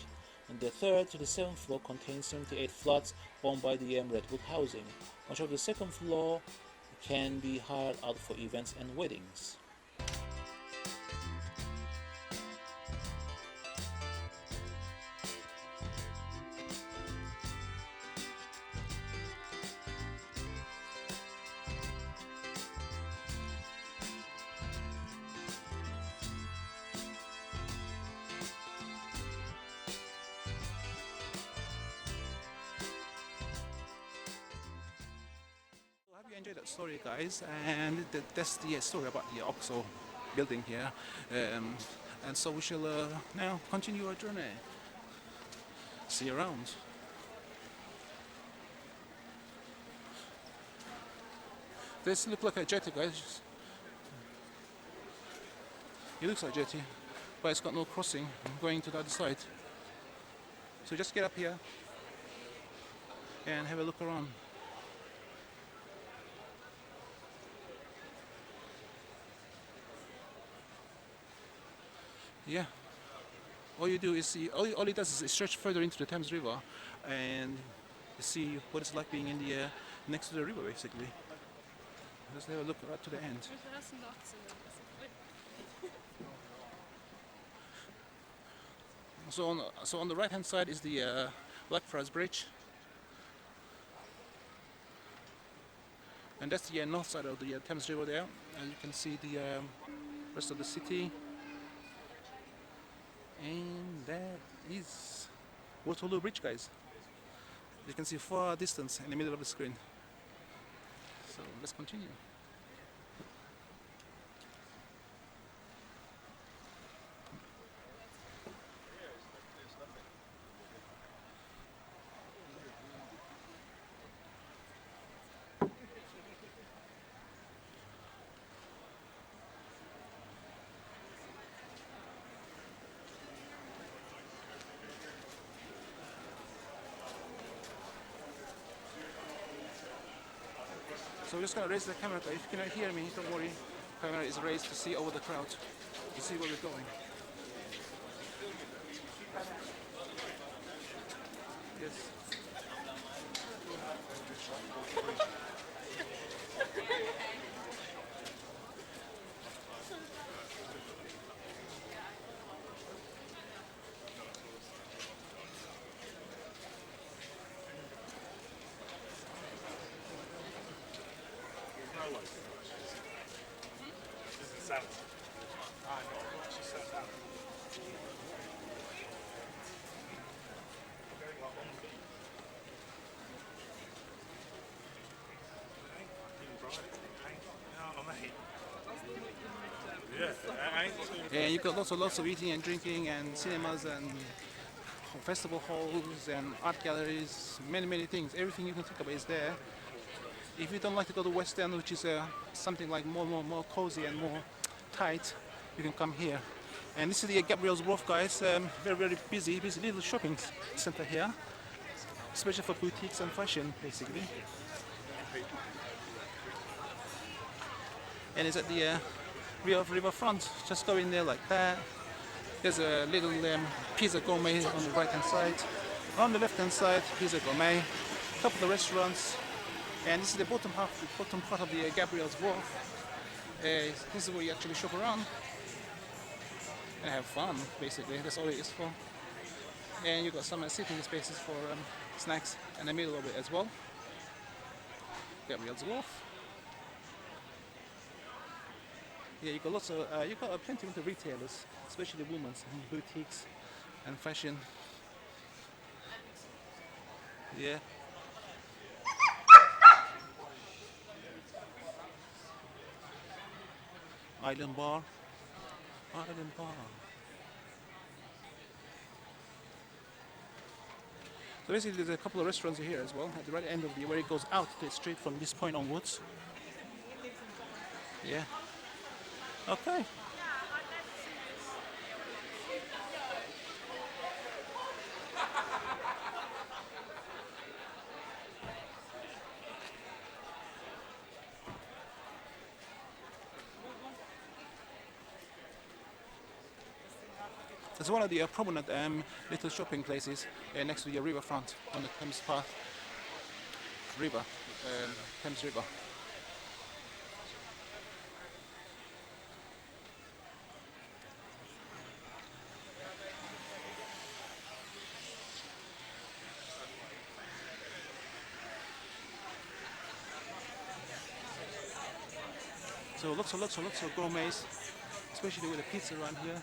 And the 3rd to the 7th floor contains 78 flats owned by the Redwood Housing. Much of the 2nd floor can be hired out for events and weddings. Hope you enjoyed that story, guys, and that's the story about the OXO building here. And so we shall now continue our journey. See you around. This looks like a jetty, guys. It looks like a jetty, but it's got no crossing going to the other side. So just get up here and have a look around. Yeah, all you do is see, all it does is stretch further into the Thames River and you see what it's like being in the next to the river, basically. Let's have a look right to the end. So on the right hand side is the Blackfriars Bridge, and that's the north side of the Thames River there, and you can see the rest of the city. And that is Waterloo Bridge, guys. You can see far distance in the middle of the screen. So let's continue. So we're just gonna raise the camera. If you cannot hear me, don't worry. The camera is raised to see over the crowd, to see where we're going. Yes. And you've got lots of eating and drinking and cinemas and festival halls and art galleries, many things. Everything you can think of is there. If you don't like to go to West End, which is something like more cozy and more tight, you can come here. And this is the Gabriel's Wharf, guys. Very busy little shopping center here, especially for boutiques and fashion, basically. And it's at the riverfront. Just go in there like that. There's a little pizza gourmet on the right hand side. On the left hand side, here's a gourmet, a couple of restaurants, and this is the bottom part of the Gabriel's Wharf. This is where you actually shop around and have fun, basically. That's all it is for. And you've got some sitting spaces for snacks in the middle of it as well. Gabriel's Wharf. Yeah, you've got plenty of retailers, especially women's boutiques and fashion. Yeah. Island Bar. Island Bar. So basically there's a couple of restaurants here as well at the right end of the where it goes out to the street from this point onwards. Yeah. Okay. It's one of the prominent little shopping places next to the riverfront on the Thames Path river, Thames River. So lots of gourmets, especially with the pizza around here.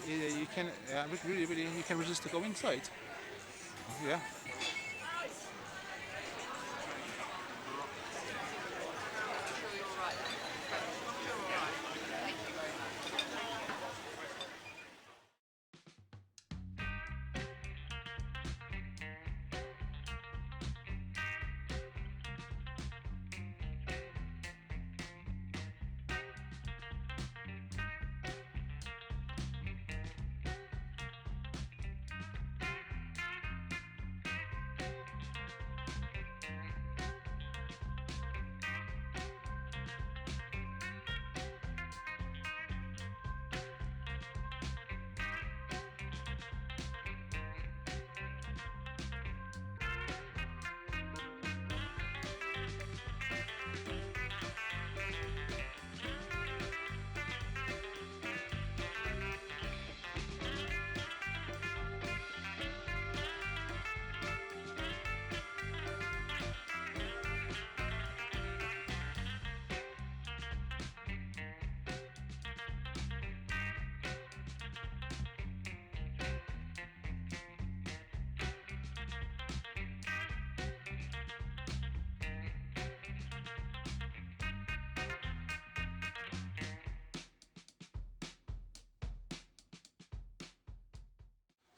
You can really you can resist to go inside. Yeah.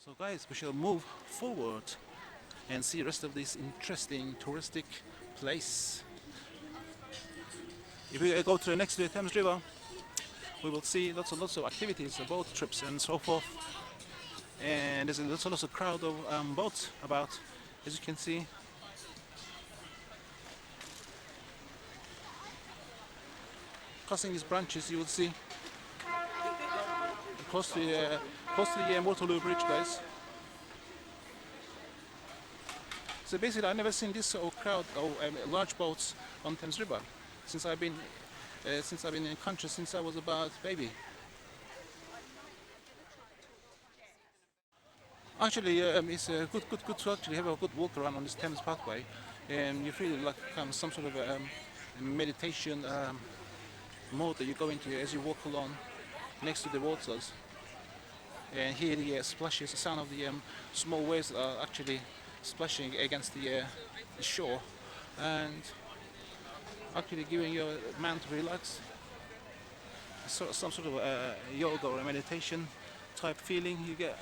So guys, we shall move forward and see the rest of this interesting touristic place. If we go to the next to the Thames River, we will see lots of activities, boat trips and so forth. And there's lots of crowd of boats about, as you can see. Crossing these branches, you will see close to the Waterloo Bridge, guys. So basically, I've never seen this sort of crowd of large boats on Thames River since I've been in country since I was about baby. Actually, it's good to actually have a good walk around on this Thames pathway, and you feel like some sort of meditation mode that you go into as you walk along next to the waters, and hear the splashes, the sound of the small waves that are actually splashing against the shore, and actually giving your mind to relax. Some sort of yoga or a meditation type feeling you get.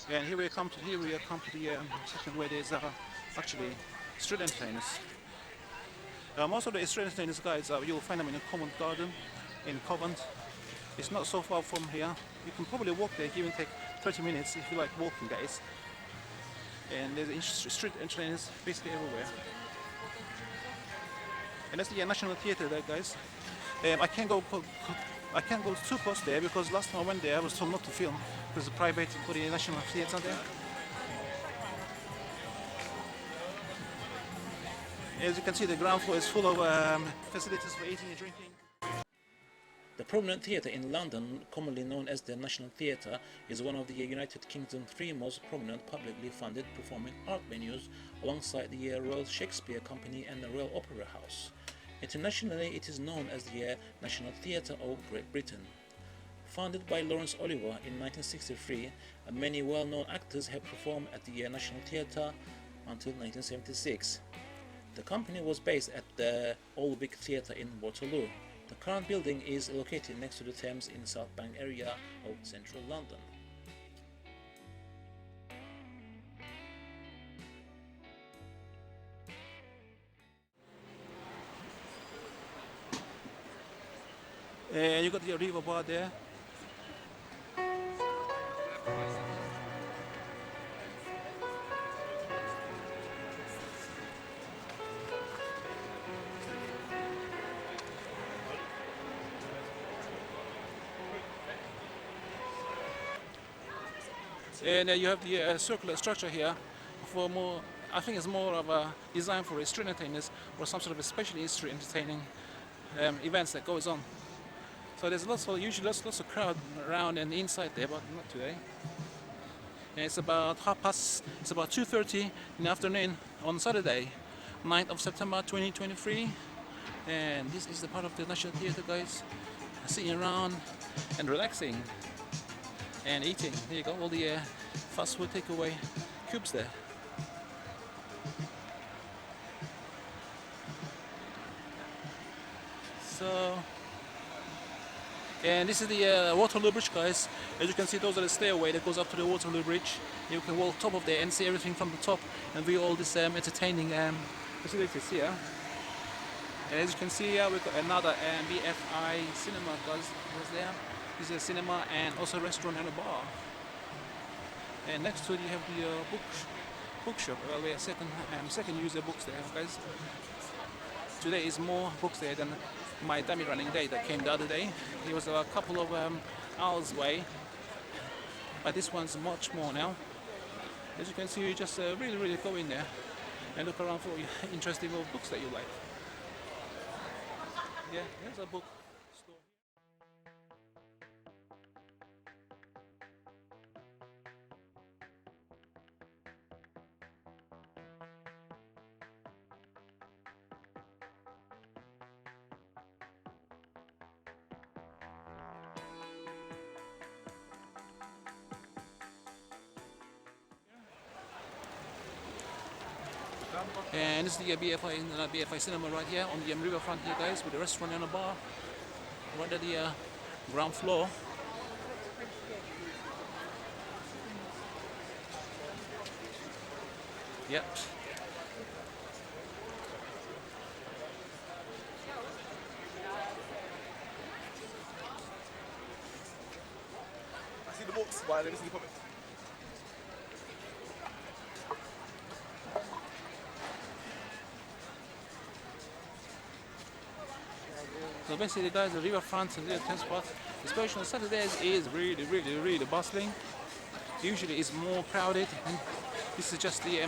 And here we come to the section where there's actually street entertainers. Most of the street entertainers, guys, you'll find them in a common garden in Covent. It's not so far from here. You can probably walk there, give and take 30 minutes if you like walking, guys. And there's street entertainers basically everywhere. And that's the National Theatre there, guys. I can't go I can't go too close there because last time I went there I was told not to film because it's private for the National Theatre there. As you can see, the ground floor is full of facilities for eating and drinking. The Promenade Theatre in London, commonly known as the National Theatre, is one of the United Kingdom's three most prominent publicly funded performing art venues, alongside the Royal Shakespeare Company and the Royal Opera House. Internationally, it is known as the National Theatre of Great Britain. Founded by Laurence Olivier in 1963, many well-known actors have performed at the National Theatre until 1976. The company was based at the Old Vic Theatre in Waterloo. The current building is located next to the Thames in Southbank area of central London. And you got the river bar there. And you have the circular structure here for more, I think it's more of a design for street entertainers or some sort of especially street entertaining events that goes on. So there's usually lots of crowd around and inside there, but not today. And it's about it's about 2:30 in the afternoon on Saturday, 9th of September 2023. And this is the part of the National Theatre, guys. Sitting around and relaxing and eating. There you go, all the fast food takeaway cubes there. So, and this is the Waterloo Bridge, guys. As you can see, those are the stairway that goes up to the Waterloo Bridge. You can walk top of there and see everything from the top and view all this entertaining facilities here. And as you can see here, we've got another BFI cinema, guys. There. This is a cinema and also a restaurant and a bar. And next to it you have the bookshop. Well, we have second user books there, guys. Today is more books there than my dummy running day that came the other day. It was a couple of hours away, but this one's much more now. As you can see, you just really go in there and look around for interesting books that you like. Yeah, here's a book store. And this is the BFI cinema right here on the riverfront here, guys, with a restaurant and a bar right at the ground floor. Yep. I see the books, but I never see the comics. So basically, guys, the riverfront and the Thames Path, especially on Saturdays, is really bustling. Usually it's more crowded, and this is just the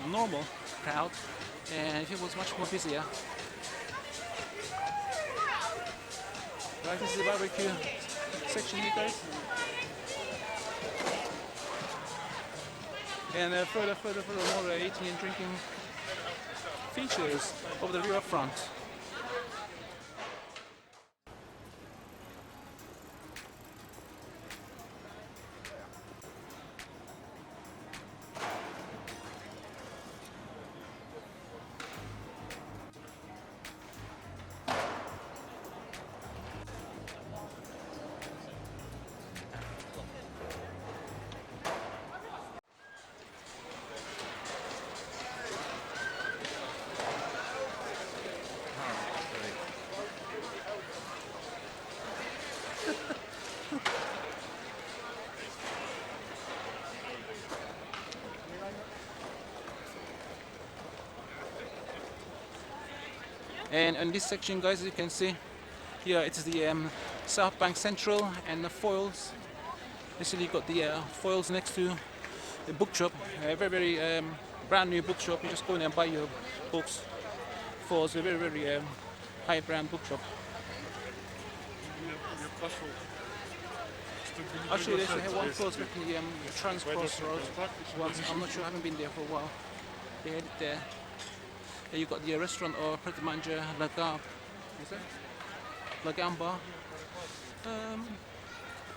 normal crowd, and if it was much more busier. Right, this is the barbecue section here, guys. And further more eating and drinking features of the riverfront. And in this section, guys, as you can see, here it is the Southbank Central and the foils. Basically, you got the foils next to the bookshop. A very brand new bookshop. You just go in there and buy your books. Foils, a very high brand bookshop. Actually, they have one close back in the Trans-Cross Road. Once, I'm not sure, I haven't been there for a while. They had it there. There you got the restaurant or Pretty Manja Lagab. Is it? Lagamba.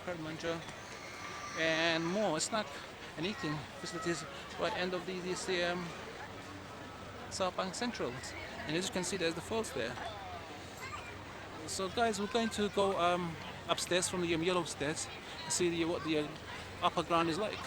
Pretty Manja. And more snack and eating facilities right end of this Southbank Central. And as you can see, there's the falls there. So guys, we're going to go upstairs from the yellow stairs and see what the upper ground is like.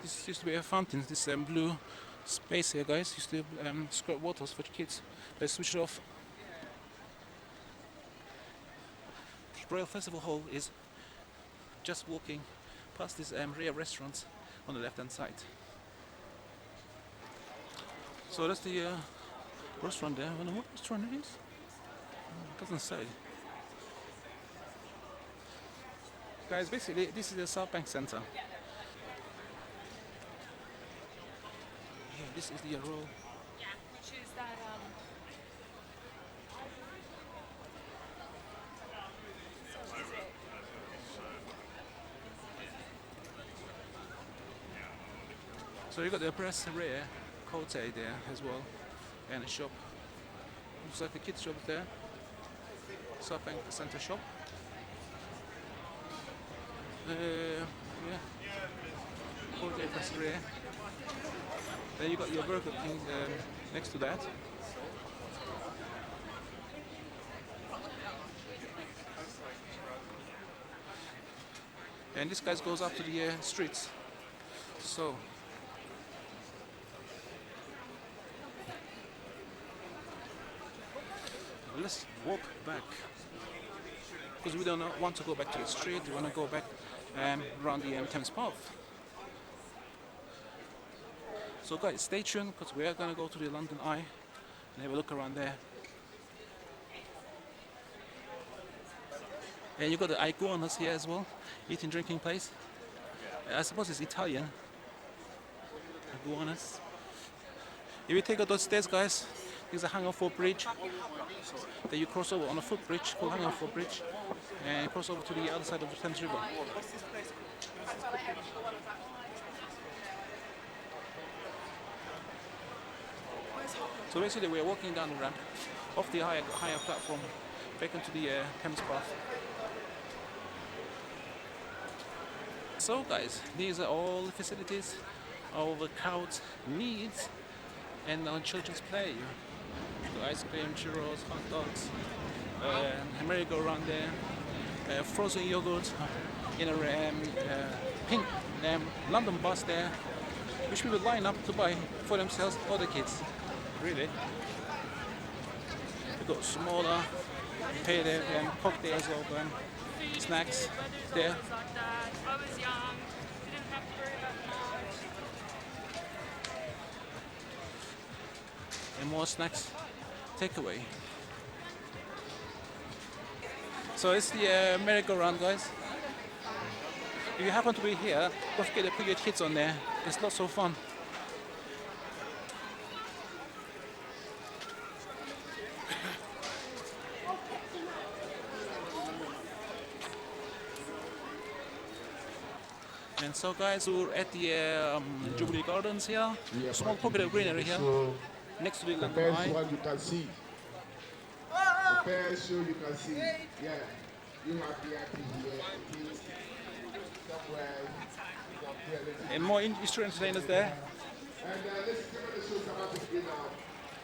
This used to be a fountain, this blue space here, guys. Used to squirt waters for kids. They switched it off. Royal Festival Hall is just walking past these rare restaurants on the left hand side. So that's the restaurant there. I don't know what restaurant it is. It doesn't say. Guys, basically this is the Southbank Centre. Yeah, this is the road. Yeah, which is that So you got the Brasserie Cote there as well, and a shop. Looks like a kids shop there. Southbank Centre shop. Yeah. Cote Brasserie. Then you got your Burger King next to that. And this guy goes up to the streets. So let's walk back because we don't want to go back to the street. We want to go back around the Thames Path. So guys, stay tuned because we are going to go to the London Eye and have a look around there. And you got the iguanas here as well, eating drinking place. I suppose it's Italian. Iguanas. If you take out those stairs, guys, there's a Hangover Bridge that you cross over on a footbridge called Hangover Bridge and cross over to the other side of the Thames River. So basically we're walking down the ramp off the higher platform back into the Thames Path. So guys, these are all the facilities, all the crowds needs and children's play. Ice cream, churros, hot dogs, merry-go-round there, frozen yogurt, in a pink London bus there, which people line up to buy for themselves or the kids. Really. We've got smaller pay there and cocktails or snacks there. Always like that. I was young. Didn't have to worry about much. And more snacks takeaway. So it's the merry-go-round, guys. If you happen to be here, don't forget to put your kids on there. It's lots of fun. And so guys, we're at the Jubilee Gardens here. Small pocket of greenery here, next to the The London best Eye. one you can see. The best show you can see. Yeah. You have the acting here. Somewhere. And more Easter entertainers there. And let's see what the show's about to begin now.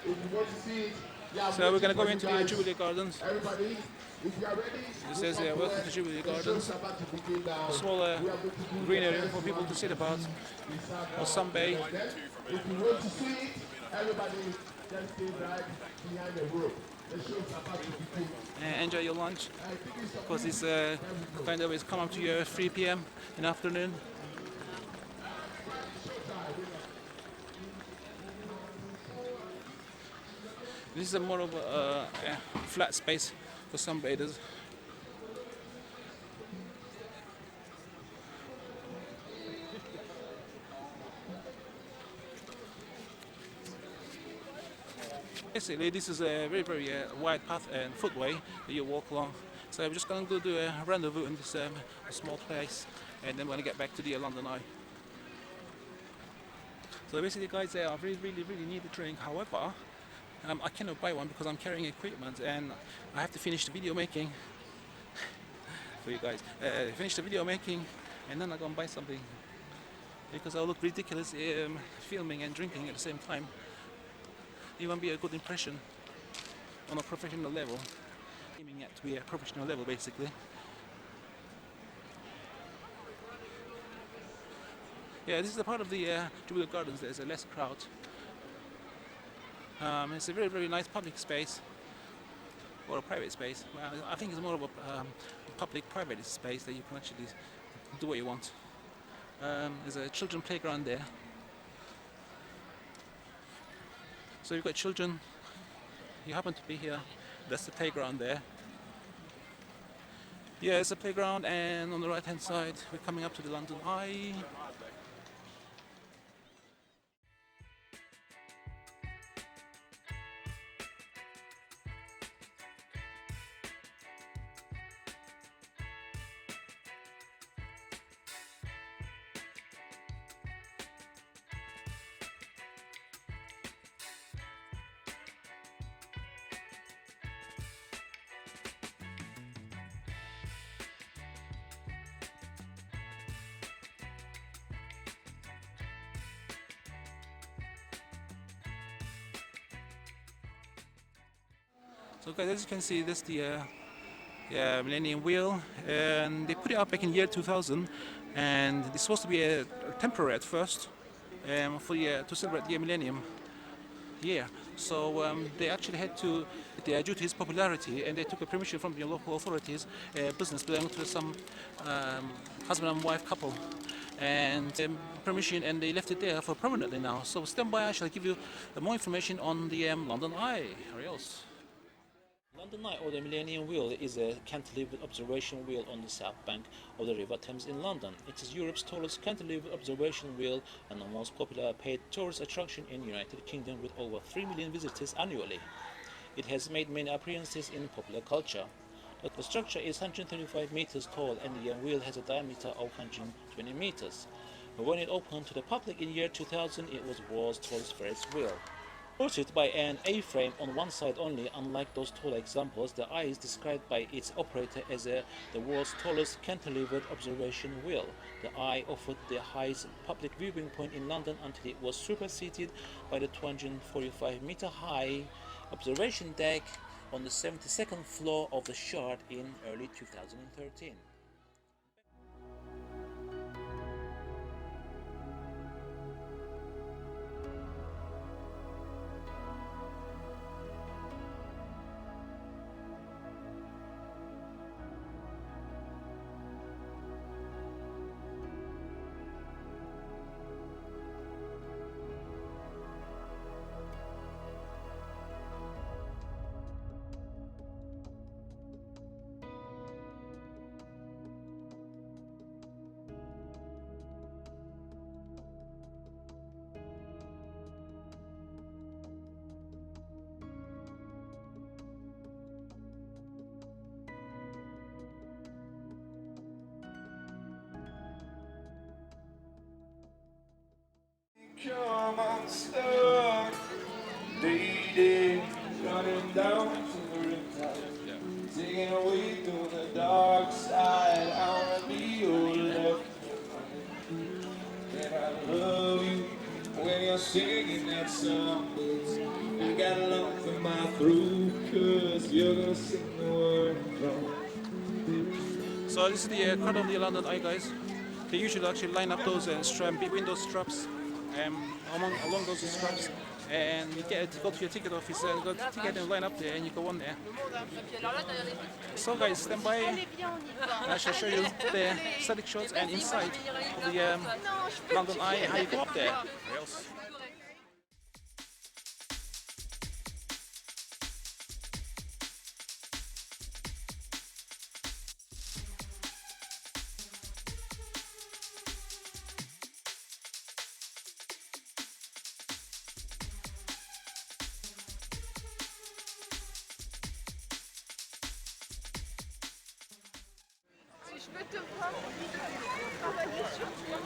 If you want to see it, yeah, So we're going to go for you into the guys. Jubilee Gardens. Everybody, if you are ready, It says here, welcome to Jubilee the show's Gardens. about to begin now. Smaller We are going to do green the area best for people one to sit about or Then, sunbathe. if you want to see it, everybody just stay right behind the rope. The show's about to begin. And enjoy your lunch, I think it's because it's kind of it's come up to you 3 p.m. in the afternoon. This is a more of a flat space for sunbathers. Basically, this is a very wide path and footway that you walk along. So I'm just going to go do a rendezvous in this small place, and then we're going to get back to the London Eye. So basically, guys, I really need a drink. However, I cannot buy one because I'm carrying equipment, and I have to finish the video making for you guys. Finish the video making, and then I'm going to buy something because I'll look ridiculous filming and drinking at the same time. It won't be a good impression on a professional level. Aiming at to be a professional level, basically. Yeah, this is a part of the Jubilee Gardens. There's a less crowd. It's a very nice public space, or a private space. Well, I think it's more of a public-private space that you can actually do what you want. There's a children playground there. So you've got children, you happen to be here, that's the playground there. Yeah, it's a playground, and on the right hand side we're coming up to the London Eye. So guys, as you can see, this is the Millennium Wheel, and they put it up back in the year 2000, and it's supposed to be a temporary at first for to celebrate the Millennium year. So they actually had to, due to its popularity, and they took a permission from the local authorities, a business belonging to some husband and wife couple, and permission, and they left it there for permanently now. So stand by, I shall give you more information on the London Eye. Hurry else. London Eye, or the Millennium Wheel, is a cantilevered observation wheel on the south bank of the River Thames in London. It is Europe's tallest cantilevered observation wheel and the most popular paid tourist attraction in the United Kingdom, with over 3 million visitors annually. It has made many appearances in popular culture. The structure is 135 meters tall, and the wheel has a diameter of 120 meters. When it opened to the public in year 2000, it was the world's tallest Ferris wheel. Supported by an A-frame on one side only, unlike those taller examples, the Eye is described by its operator as the world's tallest cantilevered observation wheel. The Eye offered the highest public viewing point in London until it was superseded by the 245-meter high observation deck on the 72nd floor of the Shard in early 2013. stuck, dating, running down to the riptide, taking away through the dark side. I wanna be your left, and I love you when you're singing that song. I got a lump in my throat, 'cause you're gonna sing the word wrong. So this is the crowd of the London Eye, guys. They usually actually line up those between those straps, along those straps, and you go to your ticket office, go to ticket and line up there, and you go on there. So guys, stand by. I shall show you the static shots and inside of the London Eye, how you go up there. Rails. Si je veux te voir travailler sur toi.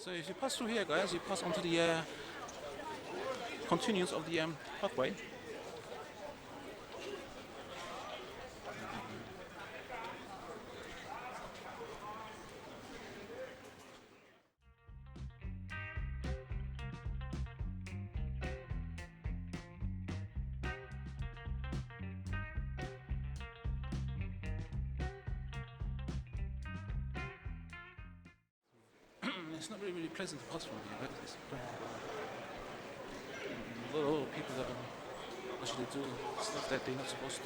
So if you pass through here, guys, you pass onto the continuance of the pathway. It's not really pleasant to pass from here, but it's a lot of people that actually do stuff that they're not supposed to.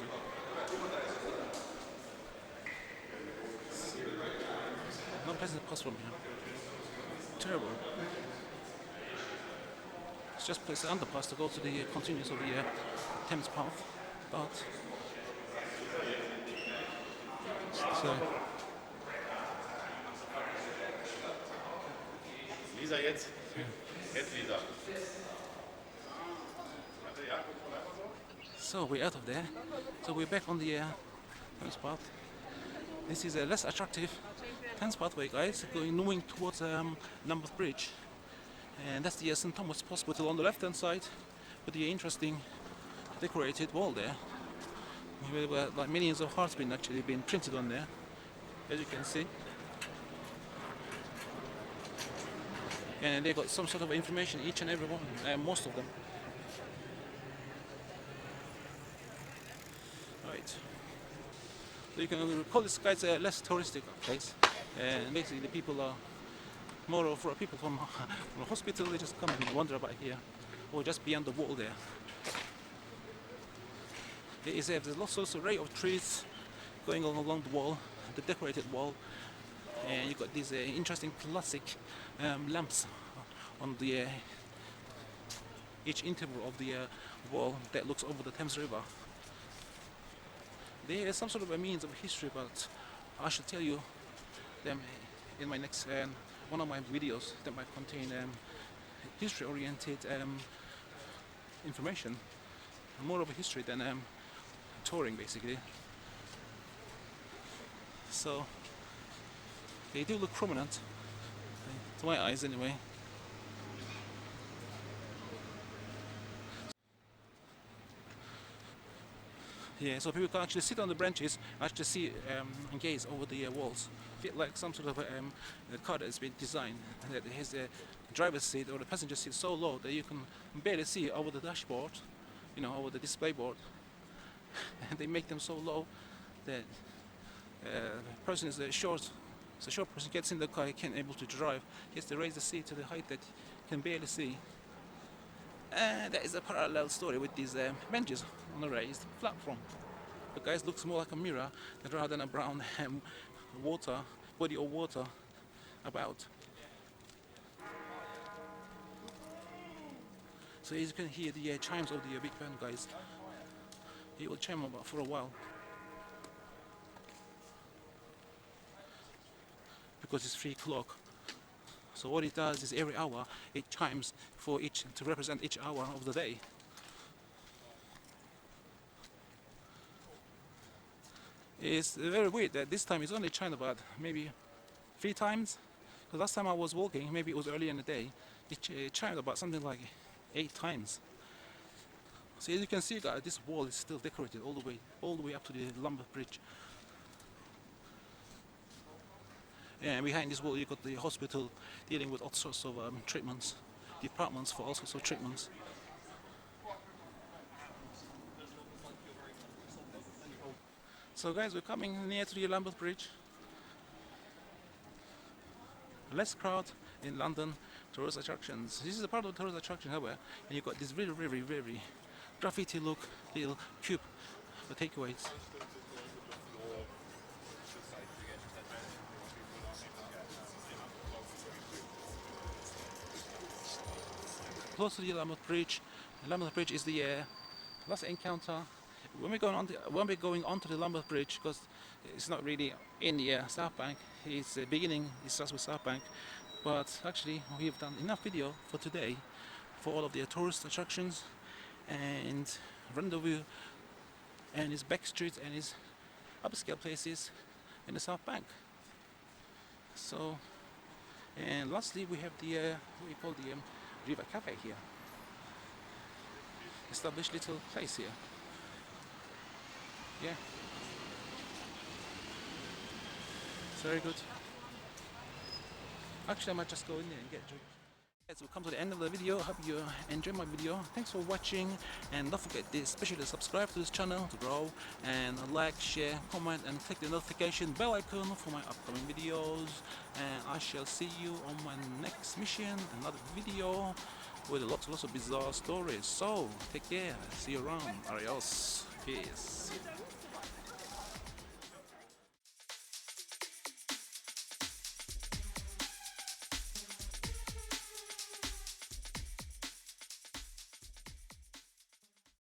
Not pleasant to pass from here. Terrible. It's just placed an underpass to go to the continuance of the Thames Path, but so. Lisa jetzt. Jetzt Lisa. So we're out of there. So we're back on the Thames Path. This is a less attractive Thames Pathway, guys, moving towards Lambeth Bridge. And that's the St Thomas Hospital on the left hand side with the interesting decorated wall there. Where like millions of hearts actually been printed on there, as you can see. And they got some sort of information, each and every one, most of them. Right. So you can call this guy's a less touristic place. And basically the people are more of people from the hospital, they just come and wander about here. Or just beyond the wall there. There's lots of array of trees going along the wall, the decorated wall. And you've got these interesting classic lamps on the each interval of the wall that looks over the Thames River. There is some sort of a means of history, but I shall tell you them in my next one of my videos that might contain history-oriented information, more of a history than touring, basically. So They do look prominent, to my eyes anyway. Yeah, so people can actually sit on the branches, actually see and gaze over the walls. Feel like some sort of a car that has been designed that has a driver's seat or the passenger seat so low that you can barely see over the dashboard, you know, over the display board. And they make them so low that the person is short. So a short person gets in the car, he can't able to drive. He has to raise the seat to the height that he can barely see. And that is a parallel story with these benches on a raised platform. The guys looks more like a mirror rather than a brown body of water about. So as you can hear the chimes of the big band, guys. It will chime about for a while because it's 3 o'clock. So what it does is every hour it chimes for each to represent each hour of the day. It's very weird that this time it's only chimed about maybe 3 times. Because last time I was walking, maybe it was early in the day, it chimed about something like 8 times. So as you can see, guys, this wall is still decorated all the way up to the lumber bridge. And behind this wall you got the hospital dealing with all sorts of treatments, departments for all sorts of treatments. So guys, we're coming near to the Lambeth Bridge. Less crowd in London tourist attractions. This is a part of the tourist attraction, however, and you've got this very graffiti look little cube for takeaways. Close to the Lambeth Bridge. Lambeth Bridge is the last encounter. When we're going onto the Lambeth Bridge, because it's not really in the Southbank, it's beginning. It starts with Southbank, but actually we've done enough video for today for all of the tourist attractions and rendezvous and his back streets and his upscale places in the Southbank. So, and lastly we have the what we call the River Cafe here. Established little place here. Yeah. It's very good. Actually, I might just go in there and get a drink. Guys, we've come to the end of the video. Hope you enjoyed my video. Thanks for watching, and don't forget to especially subscribe to this channel to grow, and like, share, comment, and click the notification bell icon for my upcoming videos. And I shall see you on my next mission, another video with lots of bizarre stories. So take care. See you around. Adios. Peace.